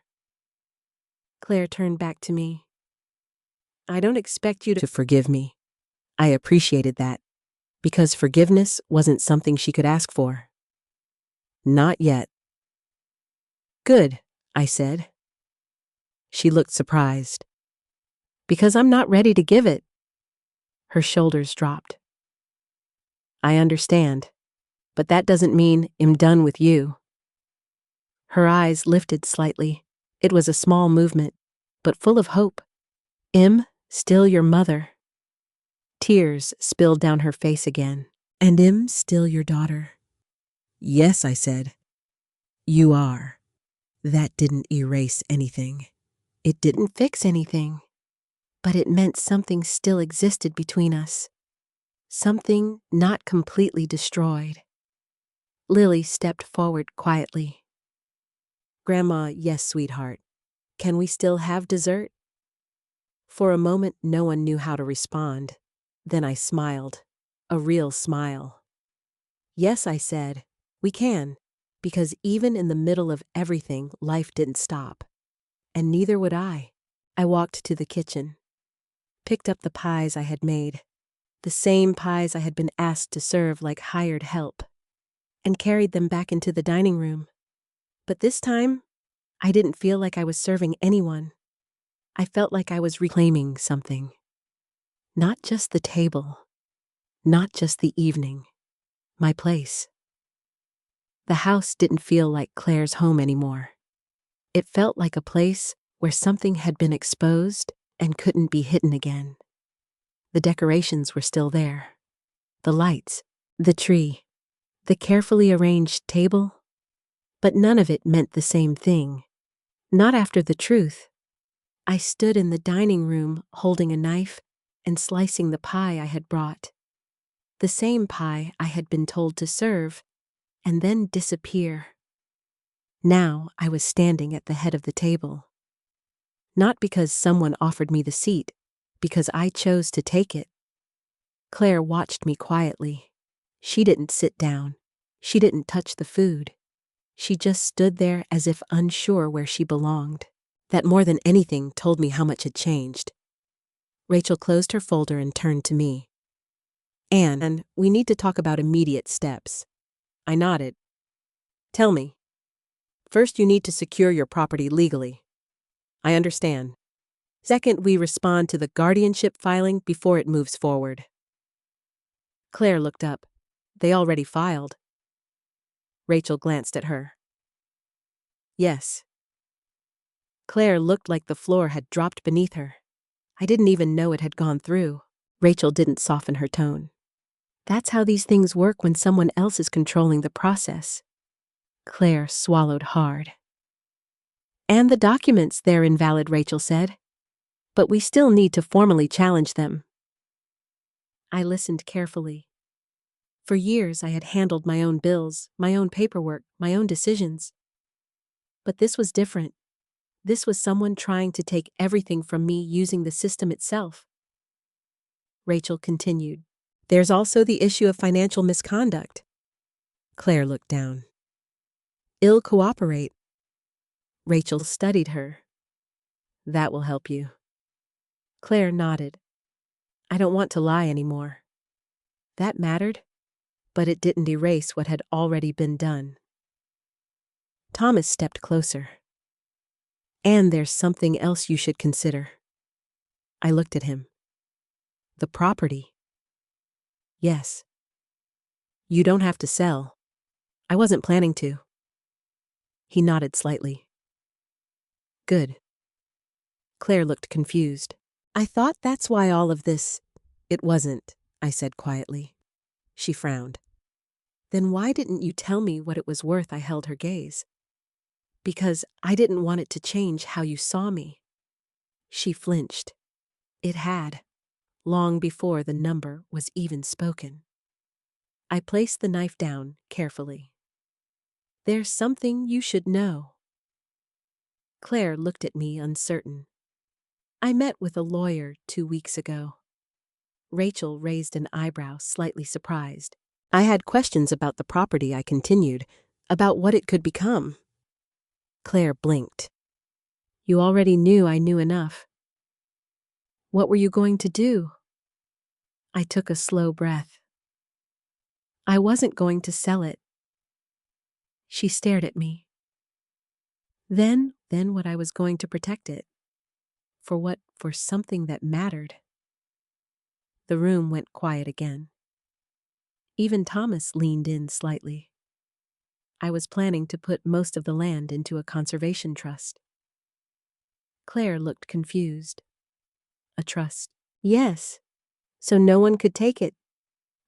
Claire turned back to me. I don't expect you to forgive me. I appreciated that, because forgiveness wasn't something she could ask for. Not yet. Good, I said. She looked surprised. Because I'm not ready to give it. Her shoulders dropped. I understand, but that doesn't mean I'm done with you. Her eyes lifted slightly. It was a small movement, but full of hope. I'm still your mother. Tears spilled down her face again. And I'm still your daughter. Yes, I said. You are. That didn't erase anything. It didn't fix anything. But it meant something still existed between us. Something not completely destroyed. Lily stepped forward quietly. Grandma, yes, sweetheart. Can we still have dessert? For a moment, no one knew how to respond. Then I smiled. A real smile. Yes, I said, we can. Because even in the middle of everything, life didn't stop. And neither would I. I walked to the kitchen. Picked up the pies I had made. The same pies I had been asked to serve like hired help. And carried them back into the dining room. But this time, I didn't feel like I was serving anyone. I felt like I was reclaiming something. Not just the table. Not just the evening. My place. The house didn't feel like Claire's home anymore. It felt like a place where something had been exposed and couldn't be hidden again. The decorations were still there. The lights, the tree, the carefully arranged table. But none of it meant the same thing. Not after the truth. I stood in the dining room holding a knife and slicing the pie I had brought. The same pie I had been told to serve and then disappear. Now I was standing at the head of the table. Not because someone offered me the seat, because I chose to take it. Claire watched me quietly. She didn't sit down. She didn't touch the food. She just stood there as if unsure where she belonged. That more than anything told me how much had changed. Rachel closed her folder and turned to me. Anne, we need to talk about immediate steps. I nodded. Tell me. First, you need to secure your property legally. I understand. Second, we respond to the guardianship filing before it moves forward. Claire looked up. They already filed. Rachel glanced at her. Yes. Claire looked like the floor had dropped beneath her. I didn't even know it had gone through. Rachel didn't soften her tone. That's how these things work when someone else is controlling the process. Claire swallowed hard. And the documents, they're invalid, Rachel said. But we still need to formally challenge them. I listened carefully. For years I had handled my own bills, my own paperwork, my own decisions. But this was different. This was someone trying to take everything from me using the system itself. Rachel continued. There's also the issue of financial misconduct. Claire looked down. Ill cooperate. Rachel studied her. That will help you. Claire nodded. I don't want to lie anymore. That mattered, but it didn't erase what had already been done. Thomas stepped closer. And there's something else you should consider. I looked at him. The property. Yes. You don't have to sell. I wasn't planning to. He nodded slightly. Good. Claire looked confused. I thought that's why all of this. It wasn't, I said quietly. She frowned. Then why didn't you tell me what it was worth? I held her gaze. Because I didn't want it to change how you saw me. She flinched. It had, long before the number was even spoken. I placed the knife down carefully. There's something you should know. Claire looked at me uncertain. I met with a lawyer 2 weeks ago. Rachel raised an eyebrow, slightly surprised. I had questions about the property, I continued, about what it could become. Claire blinked. You already knew I knew enough. What were you going to do? I took a slow breath. I wasn't going to sell it. She stared at me. Then what I was going to protect it. For what? For something that mattered. The room went quiet again. Even Thomas leaned in slightly. I was planning to put most of the land into a conservation trust. Claire looked confused. A trust? Yes. So no one could take it.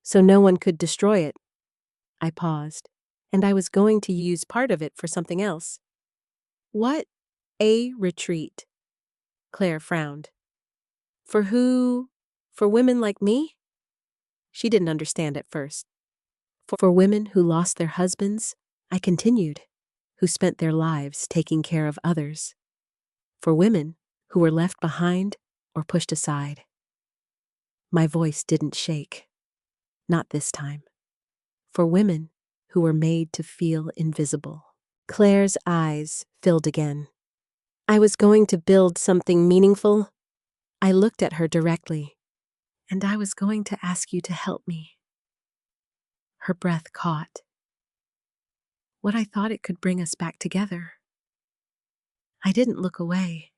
So no one could destroy it. I paused. And I was going to use part of it for something else. What? A retreat. Claire frowned. For who? For women like me? She didn't understand at first. For women who lost their husbands, I continued, who spent their lives taking care of others. For women who were left behind or pushed aside. My voice didn't shake. Not this time. For women who were made to feel invisible. Claire's eyes filled again. I was going to build something meaningful. I looked at her directly. And I was going to ask you to help me. Her breath caught. What I thought it could bring us back together. I didn't look away.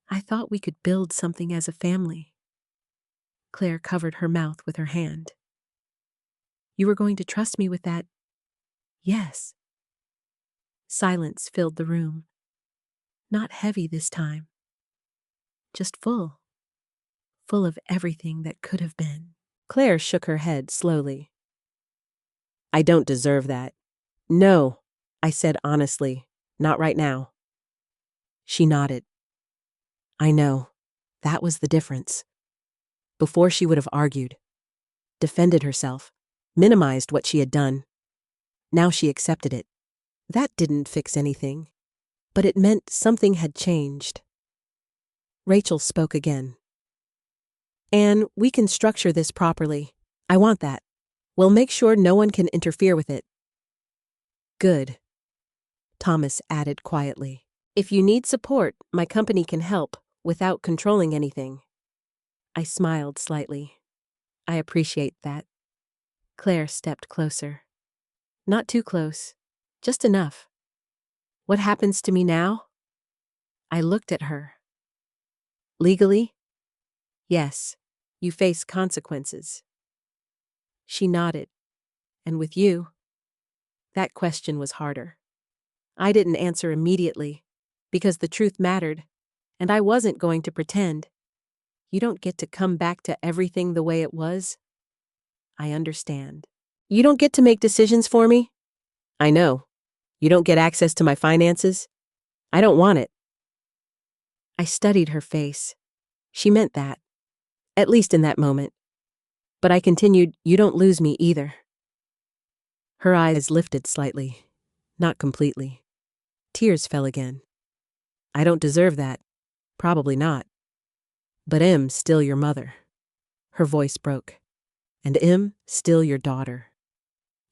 I thought we could build something as a family. Claire covered her mouth with her hand. You were going to trust me with that? Yes. Silence filled the room. Not heavy this time. Just full. Full of everything that could have been. Claire shook her head slowly. I don't deserve that. No, I said honestly. Not right now. She nodded. I know. That was the difference. Before she would have argued, defended herself, minimized what she had done. Now she accepted it. That didn't fix anything, but it meant something had changed. Rachel spoke again. Anne, we can structure this properly. I want that. We'll make sure no one can interfere with it. Good. Thomas added quietly. If you need support, my company can help, without controlling anything. I smiled slightly. I appreciate that. Claire stepped closer. Not too close, just enough. What happens to me now? I looked at her. Legally? Yes, you face consequences. She nodded. And with you? That question was harder. I didn't answer immediately, because the truth mattered, and I wasn't going to pretend. You don't get to come back to everything the way it was. I understand. You don't get to make decisions for me? I know. You don't get access to my finances? I don't want it. I studied her face. She meant that, at least in that moment. But I continued, you don't lose me either. Her eyes lifted slightly, not completely. Tears fell again. I don't deserve that. Probably not. But am still your mother. Her voice broke. And am still your daughter.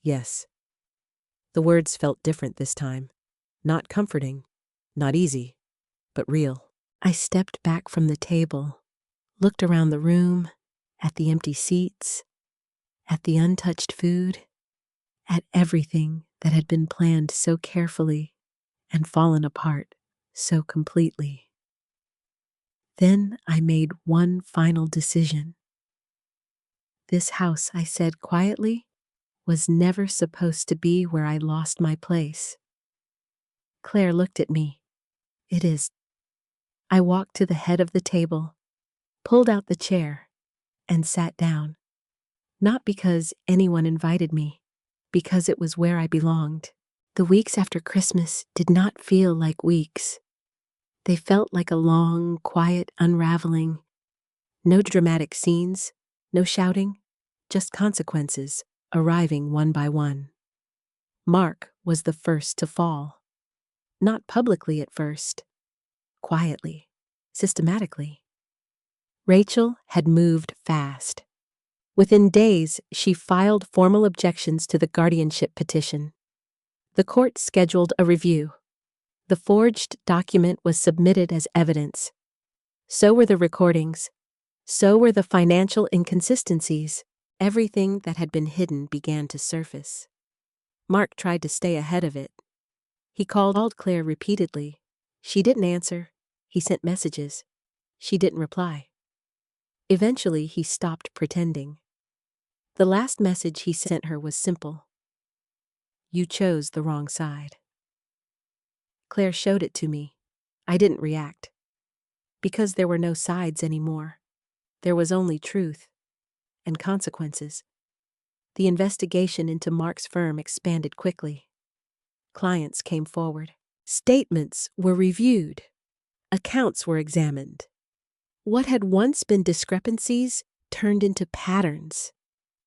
Yes. The words felt different this time. Not comforting, not easy, but real. I stepped back from the table, looked around the room, at the empty seats, at the untouched food, at everything that had been planned so carefully and fallen apart so completely. Then I made one final decision. This house, I said quietly, was never supposed to be where I lost my place. Claire looked at me. It is. I walked to the head of the table, pulled out the chair, and sat down. Not because anyone invited me, because it was where I belonged. The weeks after Christmas did not feel like weeks. They felt like a long, quiet unraveling. No dramatic scenes, no shouting, just consequences arriving one by one. Mark was the first to fall. Not publicly at first. Quietly. Systematically. Rachel had moved fast. Within days, she filed formal objections to the guardianship petition. The court scheduled a review. The forged document was submitted as evidence. So were the recordings. So were the financial inconsistencies. Everything that had been hidden began to surface. Mark tried to stay ahead of it. He called Claire repeatedly. She didn't answer. He sent messages. She didn't reply. Eventually, he stopped pretending. The last message he sent her was simple. You chose the wrong side. Claire showed it to me. I didn't react. Because there were no sides anymore. There was only truth and consequences. The investigation into Mark's firm expanded quickly. Clients came forward. Statements were reviewed. Accounts were examined. What had once been discrepancies turned into patterns.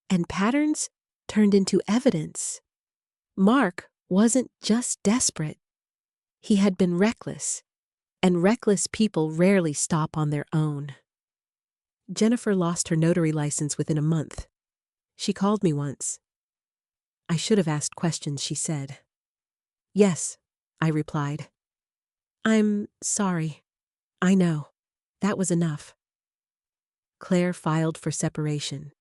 And patterns turned into evidence. Mark wasn't just desperate. He had been reckless. And reckless people rarely stop on their own. Jennifer lost her notary license within a month. She called me once. I should have asked questions, she said. Yes, I replied. I'm sorry. I know. That was enough. Claire filed for separation.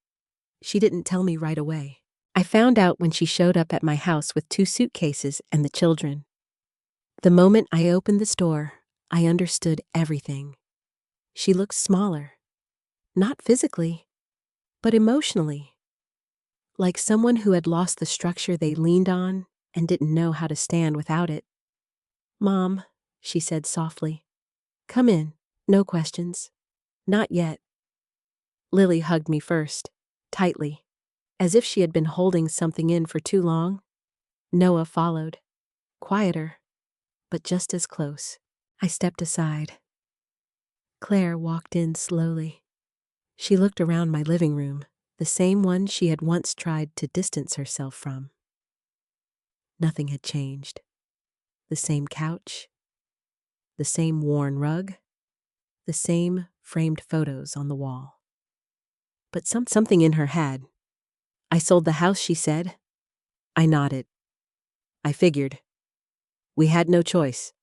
She didn't tell me right away. I found out when she showed up at my house with 2 suitcases and the children. The moment I opened the store, I understood everything. She looked smaller. Not physically, but emotionally. Like someone who had lost the structure they leaned on and didn't know how to stand without it. Mom, she said softly. Come in, no questions. Not yet. Lily hugged me first, tightly, as if she had been holding something in for too long. Noah followed, quieter, but just as close. I stepped aside. Claire walked in slowly. She looked around my living room, the same one she had once tried to distance herself from. Nothing had changed. The same couch, the same worn rug, the same framed photos on the wall. But something in her had. "I sold the house," she said. I nodded. "I figured. We had no choice."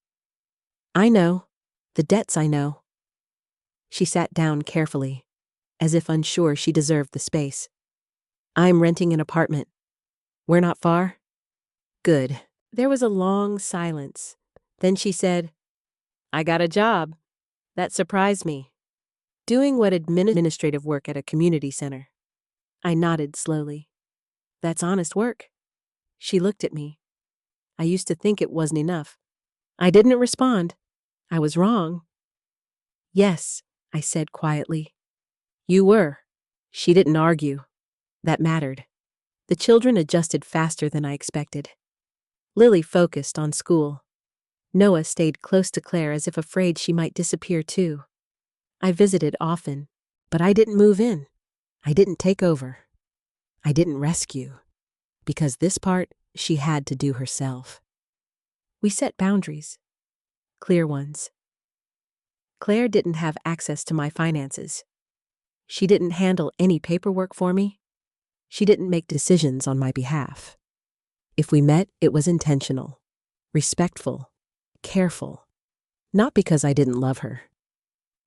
"I know. The debts I know." She sat down carefully, as if unsure she deserved the space. "I'm renting an apartment. We're not far?" "Good." There was a long silence. Then she said, "I got a job." That surprised me. "Doing what administrative work at a community center." I nodded slowly. "That's honest work." She looked at me. "I used to think it wasn't enough." I didn't respond. I was wrong. "Yes," I said quietly. "You were." She didn't argue. That mattered. The children adjusted faster than I expected. Lily focused on school. Noah stayed close to Claire as if afraid she might disappear too. I visited often, but I didn't move in. I didn't take over. I didn't rescue. Because this part she had to do herself. We set boundaries. Clear ones. Claire didn't have access to my finances. She didn't handle any paperwork for me. She didn't make decisions on my behalf. If we met, it was intentional, respectful, careful. Not because I didn't love her.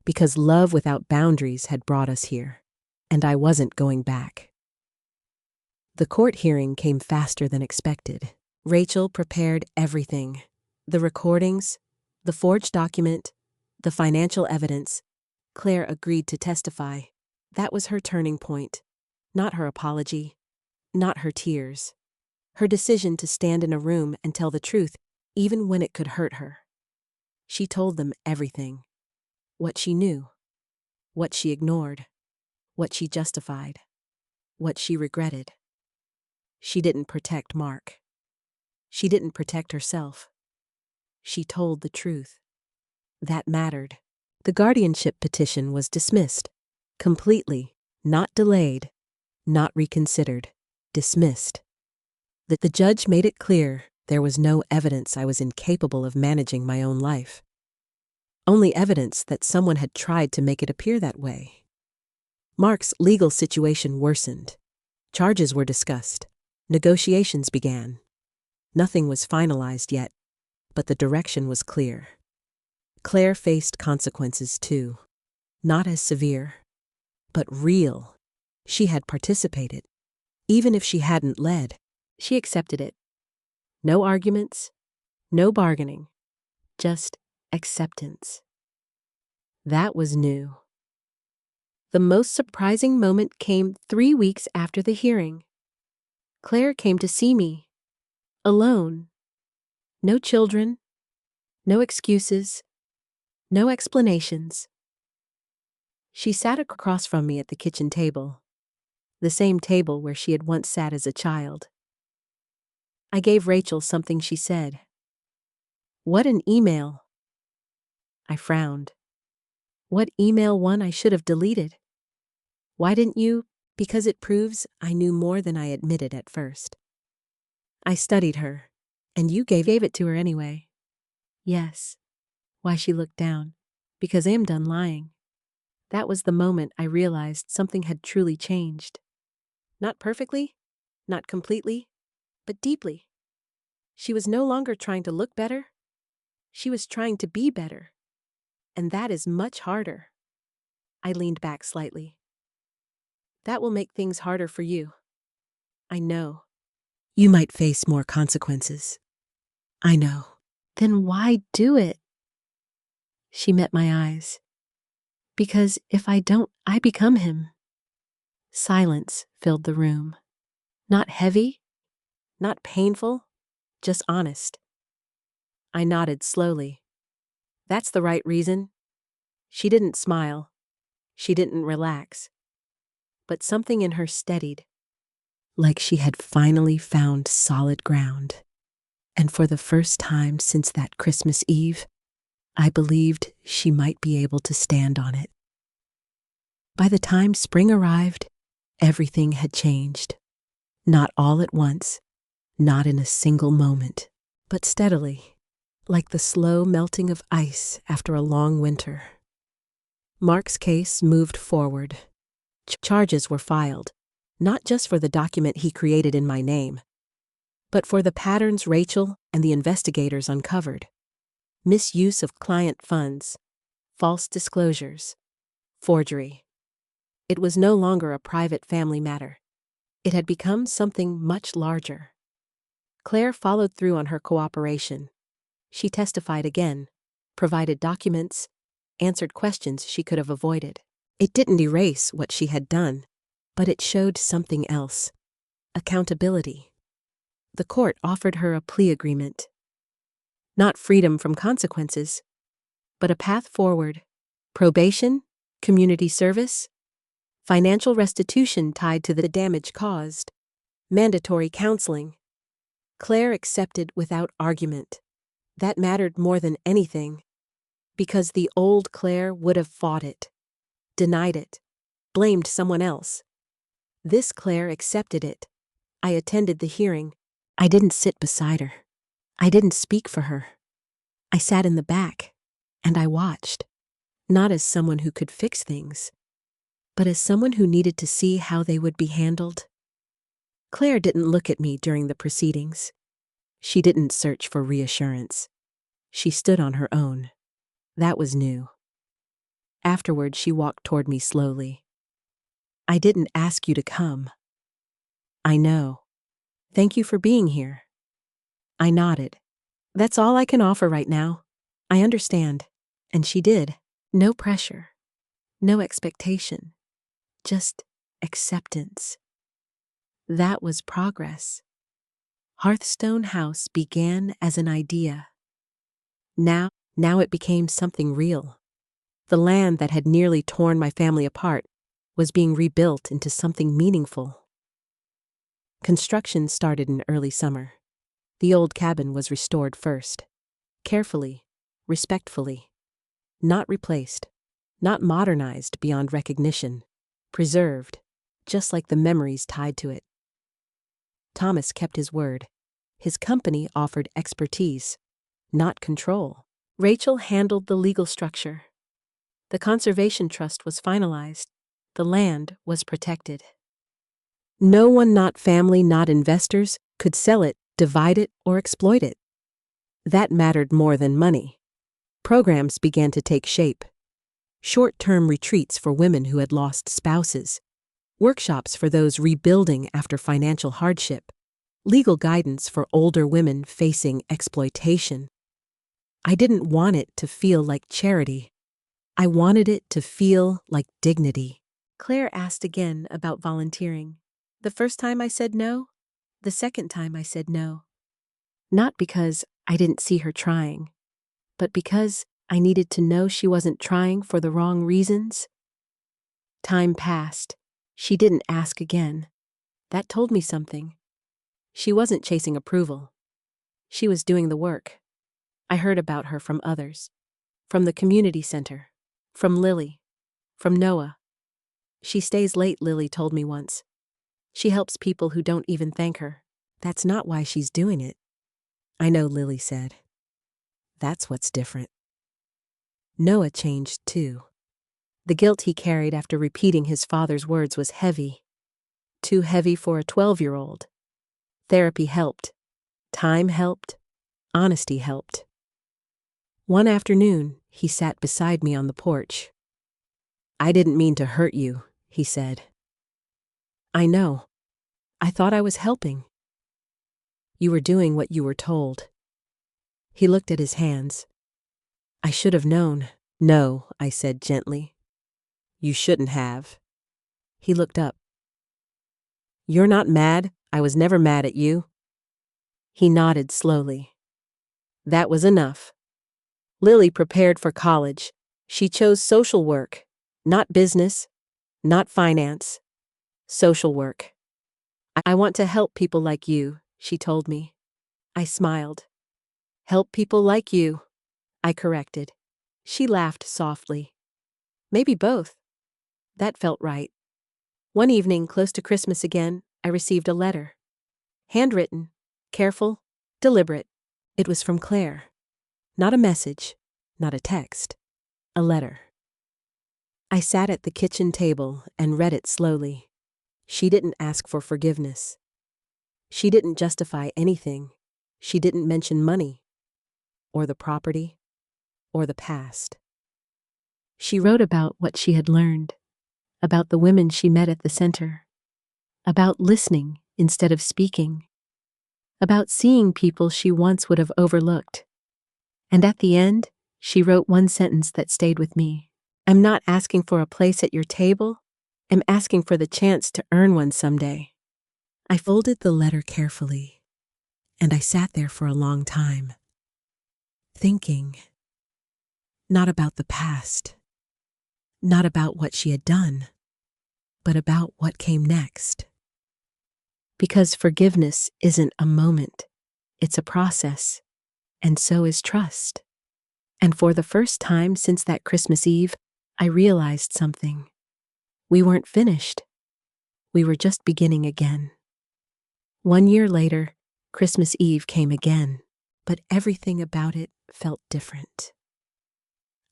Because love without boundaries had brought us here, and I wasn't going back. The court hearing came faster than expected. Rachel prepared everything. The recordings, the forged document, the financial evidence. Claire agreed to testify. That was her turning point. Not her apology. Not her tears. Her decision to stand in a room and tell the truth, even when it could hurt her. She told them everything. What she knew. What she ignored. What she justified. What she regretted. She didn't protect Mark. She didn't protect herself. She told the truth. That mattered. The guardianship petition was dismissed. Completely. Not delayed. Not reconsidered. Dismissed. The judge made it clear there was no evidence I was incapable of managing my own life. Only evidence that someone had tried to make it appear that way. Mark's legal situation worsened. Charges were discussed. Negotiations began. Nothing was finalized yet, but the direction was clear. Claire faced consequences too. Not as severe, but real. She had participated. Even if she hadn't led, she accepted it. No arguments, no bargaining, just acceptance. That was new. The most surprising moment came 3 weeks after the hearing. Claire came to see me, alone. No children, no excuses, no explanations. She sat across from me at the kitchen table, the same table where she had once sat as a child. I gave Rachel something she said. "What an email." I frowned. What email one I should have deleted? "Why didn't you?" "Because it proves I knew more than I admitted at first." I studied her. "And you gave it to her anyway." "Yes." Why, she looked down. "Because I am done lying." That was the moment I realized something had truly changed. Not perfectly, not completely, but deeply. She was no longer trying to look better. She was trying to be better. And that is much harder. I leaned back slightly. "That will make things harder for you." "I know." "You might face more consequences." "I know." "Then why do it?" She met my eyes. "Because if I don't, I become him." Silence filled the room. Not heavy, not painful, just honest. I nodded slowly. "That's the right reason." She didn't smile. She didn't relax. But something in her steadied, like she had finally found solid ground. And for the first time since that Christmas Eve, I believed she might be able to stand on it. By the time spring arrived, everything had changed. Not all at once, not in a single moment, but steadily, like the slow melting of ice after a long winter. Mark's case moved forward. Charges were filed, not just for the document he created in my name, but for the patterns Rachel and the investigators uncovered. Misuse of client funds, false disclosures, forgery. It was no longer a private family matter. It had become something much larger. Claire followed through on her cooperation. She testified again, provided documents, answered questions she could have avoided. It didn't erase what she had done, but it showed something else: accountability. The court offered her a plea agreement. Not freedom from consequences, but a path forward: probation, community service, financial restitution tied to the damage caused, mandatory counseling. Claire accepted without argument. That mattered more than anything, because the old Claire would have fought it, denied it, blamed someone else. This Claire accepted it. I attended the hearing. I didn't sit beside her. I didn't speak for her. I sat in the back, and I watched, not as someone who could fix things, but as someone who needed to see how they would be handled. Claire didn't look at me during the proceedings. She didn't search for reassurance. She stood on her own. That was new. Afterward, she walked toward me slowly. "I didn't ask you to come." "I know. Thank you for being here." I nodded. "That's all I can offer right now. I understand." And she did. No pressure. No expectation. Just acceptance. That was progress. Hearthstone House began as an idea. Now it became something real. The land that had nearly torn my family apart was being rebuilt into something meaningful. Construction started in early summer. The old cabin was restored first. Carefully, respectfully. Not replaced, not modernized beyond recognition. Preserved, just like the memories tied to it. Thomas kept his word. His company offered expertise, not control. Rachel handled the legal structure. The conservation trust was finalized. The land was protected. No one, not family, not investors, could sell it, divide it, or exploit it. That mattered more than money. Programs began to take shape. Short-term retreats for women who had lost spouses, workshops for those rebuilding after financial hardship, legal guidance for older women facing exploitation. I didn't want it to feel like charity. I wanted it to feel like dignity. Claire asked again about volunteering. The first time I said no. The second time I said no. Not because I didn't see her trying, but because I needed to know she wasn't trying for the wrong reasons. Time passed. She didn't ask again. That told me something. She wasn't chasing approval. She was doing the work. I heard about her from others. From the community center. From Lily. From Noah. She stays late, Lily told me once. She helps people who don't even thank her. That's not why she's doing it. I know, Lily said. That's what's different. Noah changed too. The guilt he carried after repeating his father's words was heavy. Too heavy for a 12-year-old. Therapy helped. Time helped. Honesty helped. One afternoon, he sat beside me on the porch. "I didn't mean to hurt you," he said. "I know. I thought I was helping." "You were doing what you were told." He looked at his hands. "I should have known." "No," I said gently. "You shouldn't have." He looked up. "You're not mad? I was never mad at you." He nodded slowly. That was enough. Lily prepared for college. She chose social work, not business, not finance. Social work. "I want to help people like you," she told me. I smiled. "Help people like you," I corrected. She laughed softly. Maybe both. That felt right. One evening, close to Christmas again, I received a letter. Handwritten, careful, deliberate. It was from Claire. Not a message, not a text. A letter. I sat at the kitchen table and read it slowly. She didn't ask for forgiveness. She didn't justify anything. She didn't mention money, or the property, or the past. She wrote about what she had learned, about the women she met at the center, about listening instead of speaking, about seeing people she once would have overlooked. And at the end, she wrote one sentence that stayed with me. I'm not asking for a place at your table. I'm asking for the chance to earn one someday. I folded the letter carefully, and I sat there for a long time, thinking, not about the past, not about what she had done, but about what came next. Because forgiveness isn't a moment, it's a process, and so is trust. And for the first time since that Christmas Eve, I realized something. We weren't finished. We were just beginning again. 1 year later, Christmas Eve came again, but everything about it felt different.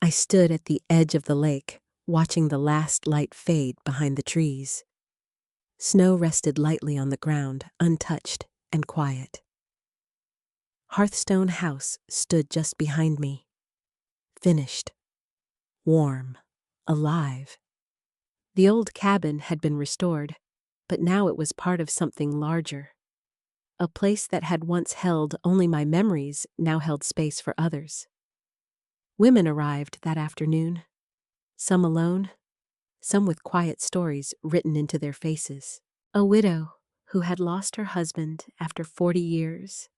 I stood at the edge of the lake, watching the last light fade behind the trees. Snow rested lightly on the ground, untouched and quiet. Hearthstone House stood just behind me. Finished. Warm. Alive. The old cabin had been restored, but now it was part of something larger. A place that had once held only my memories now held space for others. Women arrived that afternoon. Some alone, some with quiet stories written into their faces. A widow who had lost her husband after 40 years.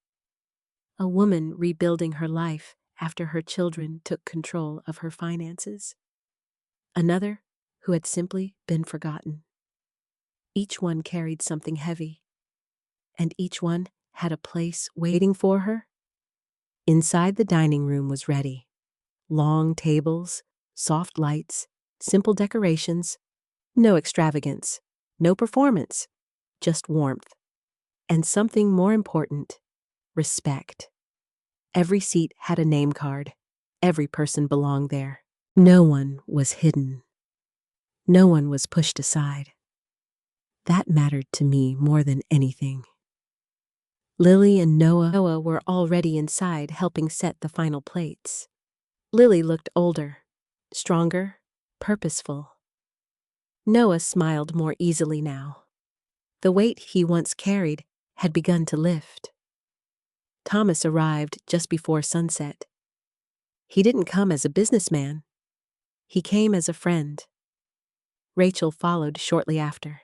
A woman rebuilding her life after her children took control of her finances. Another who had simply been forgotten. Each one carried something heavy, and each one had a place waiting for her. Inside the dining room was ready. Long tables, soft lights, simple decorations, no extravagance, no performance, just warmth. And something more important, respect. Every seat had a name card. Every person belonged there. No one was hidden. No one was pushed aside. That mattered to me more than anything. Lily and Noah were already inside helping set the final plates. Lily looked older, stronger, purposeful. Noah smiled more easily now. The weight he once carried had begun to lift. Thomas arrived just before sunset. He didn't come as a businessman. He came as a friend. Rachel followed shortly after.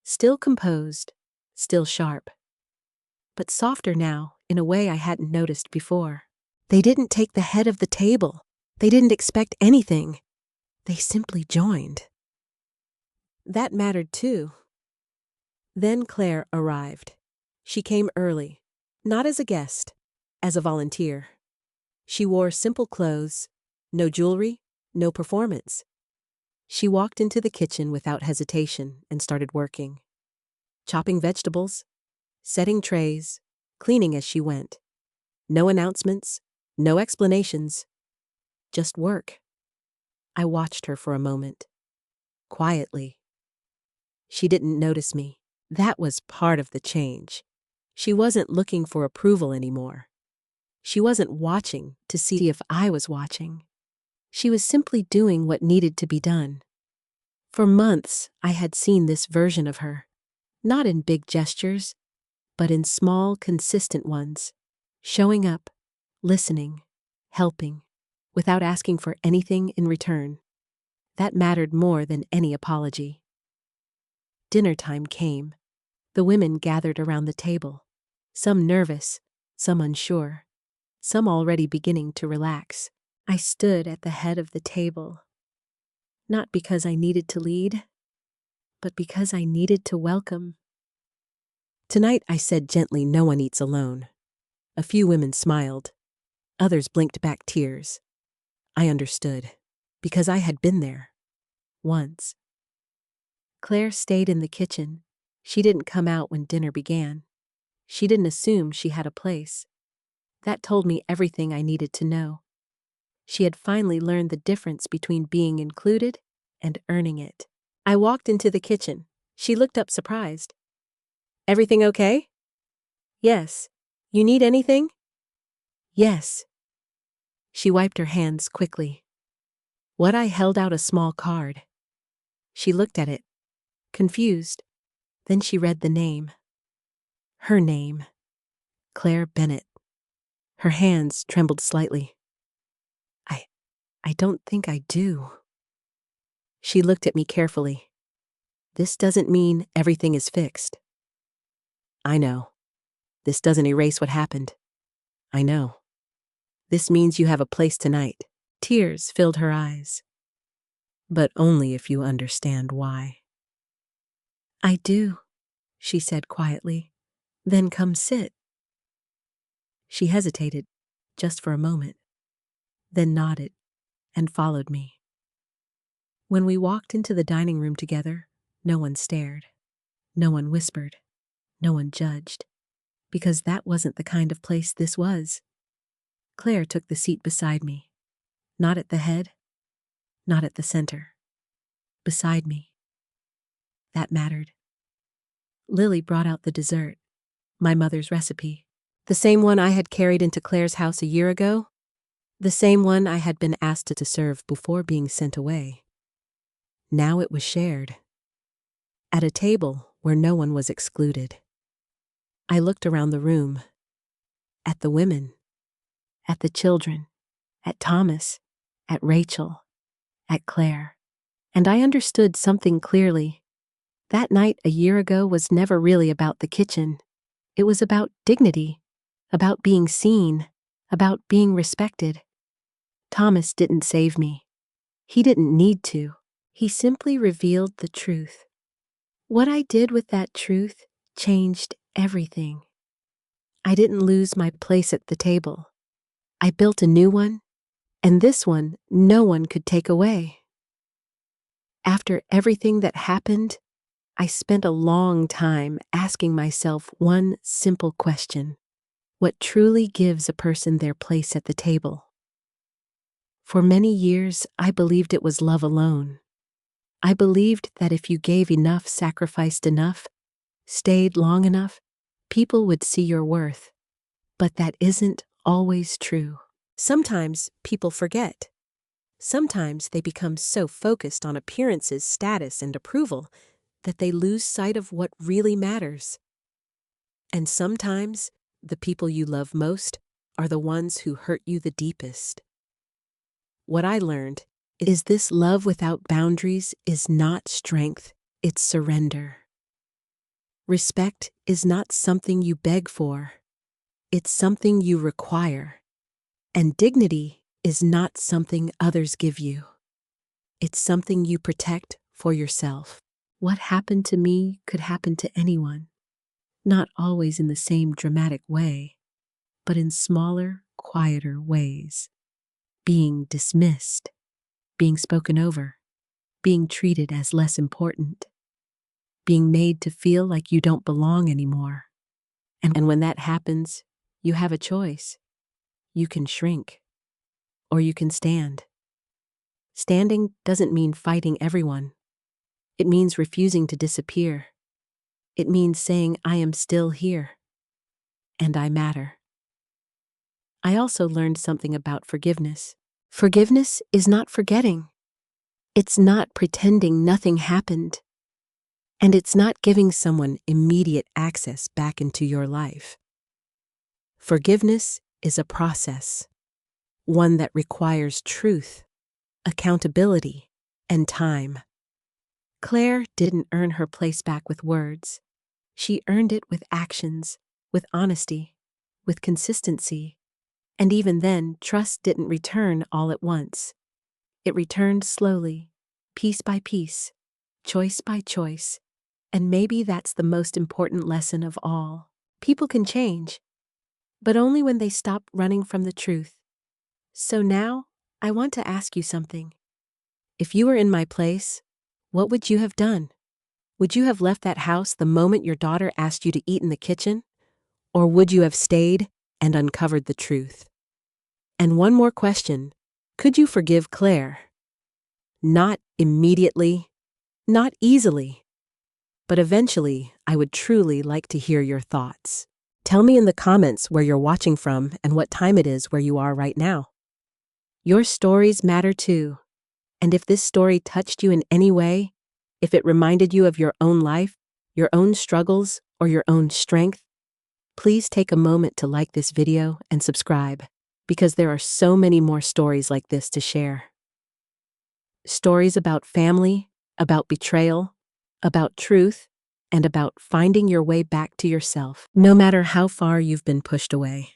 Still composed, still sharp. But softer now in a way I hadn't noticed before. They didn't take the head of the table. They didn't expect anything. They simply joined. That mattered too. Then Claire arrived. She came early, not as a guest, as a volunteer. She wore simple clothes, no jewelry, no performance. She walked into the kitchen without hesitation and started working. Chopping vegetables, setting trays, cleaning as she went. No announcements, no explanations, just work. I watched her for a moment, quietly. She didn't notice me. That was part of the change. She wasn't looking for approval anymore. She wasn't watching to see if I was watching. She was simply doing what needed to be done. For months, I had seen this version of her, not in big gestures, but in small, consistent ones, showing up, listening, helping, without asking for anything in return. That mattered more than any apology. Dinner time came. The women gathered around the table, some nervous, some unsure, some already beginning to relax. I stood at the head of the table, not because I needed to lead, but because I needed to welcome. Tonight, I said gently, no one eats alone. A few women smiled. Others blinked back tears. I understood, because I had been there, once. Claire stayed in the kitchen. She didn't come out when dinner began. She didn't assume she had a place. That told me everything I needed to know. She had finally learned the difference between being included and earning it. I walked into the kitchen. She looked up surprised. Everything okay? Yes. You need anything? Yes. She wiped her hands quickly. I held out a small card. She looked at it, confused. Then she read the name. Her name. Claire Bennett. Her hands trembled slightly. I don't think I do. She looked at me carefully. This doesn't mean everything is fixed. I know. This doesn't erase what happened. I know. This means you have a place tonight. Tears filled her eyes. But only if you understand why. I do, she said quietly. Then come sit. She hesitated, just for a moment, then nodded and followed me. When we walked into the dining room together, no one stared, no one whispered, no one judged, because that wasn't the kind of place this was. Claire took the seat beside me, not at the head, not at the center, beside me. That mattered. Lily brought out the dessert, my mother's recipe, the same one I had carried into Claire's house a year ago, the same one I had been asked to serve before being sent away. Now it was shared, at a table where no one was excluded. I looked around the room, at the women, at the children, at Thomas, at Rachel, at Claire, and I understood something clearly. That night a year ago was never really about the kitchen. It was about dignity, about being seen, about being respected. Thomas didn't save me. He didn't need to. He simply revealed the truth. What I did with that truth changed everything. I didn't lose my place at the table. I built a new one, and this one no one could take away. After everything that happened, I spent a long time asking myself one simple question: what truly gives a person their place at the table? For many years, I believed it was love alone. I believed that if you gave enough, sacrificed enough, stayed long enough, people would see your worth. But that isn't always true. Sometimes people forget. Sometimes they become so focused on appearances, status, and approval that they lose sight of what really matters. And sometimes the people you love most are the ones who hurt you the deepest. What I learned is this: love without boundaries is not strength, it's surrender. Respect is not something you beg for, it's something you require. And dignity is not something others give you, it's something you protect for yourself. What happened to me could happen to anyone, not always in the same dramatic way, but in smaller, quieter ways. Being dismissed, being spoken over, being treated as less important, being made to feel like you don't belong anymore. And when that happens, you have a choice. You can shrink, or you can stand. Standing doesn't mean fighting everyone. It means refusing to disappear. It means saying, I am still here, and I matter. I also learned something about forgiveness. Forgiveness is not forgetting. It's not pretending nothing happened. And it's not giving someone immediate access back into your life. Forgiveness is a process, one that requires truth, accountability, and time. Claire didn't earn her place back with words. She earned it with actions, with honesty, with consistency. And even then, trust didn't return all at once. It returned slowly, piece by piece, choice by choice. And maybe that's the most important lesson of all. People can change, but only when they stop running from the truth. So now, I want to ask you something. If you were in my place, what would you have done? Would you have left that house the moment your daughter asked you to eat in the kitchen? Or would you have stayed and uncovered the truth? And one more question. Could you forgive Claire? Not immediately, not easily, but eventually I would truly like to hear your thoughts. Tell me in the comments where you're watching from and what time it is where you are right now. Your stories matter too. And if this story touched you in any way, if it reminded you of your own life, your own struggles, or your own strength, please take a moment to like this video and subscribe, because there are so many more stories like this to share. Stories about family, about betrayal, about truth, and about finding your way back to yourself, no matter how far you've been pushed away.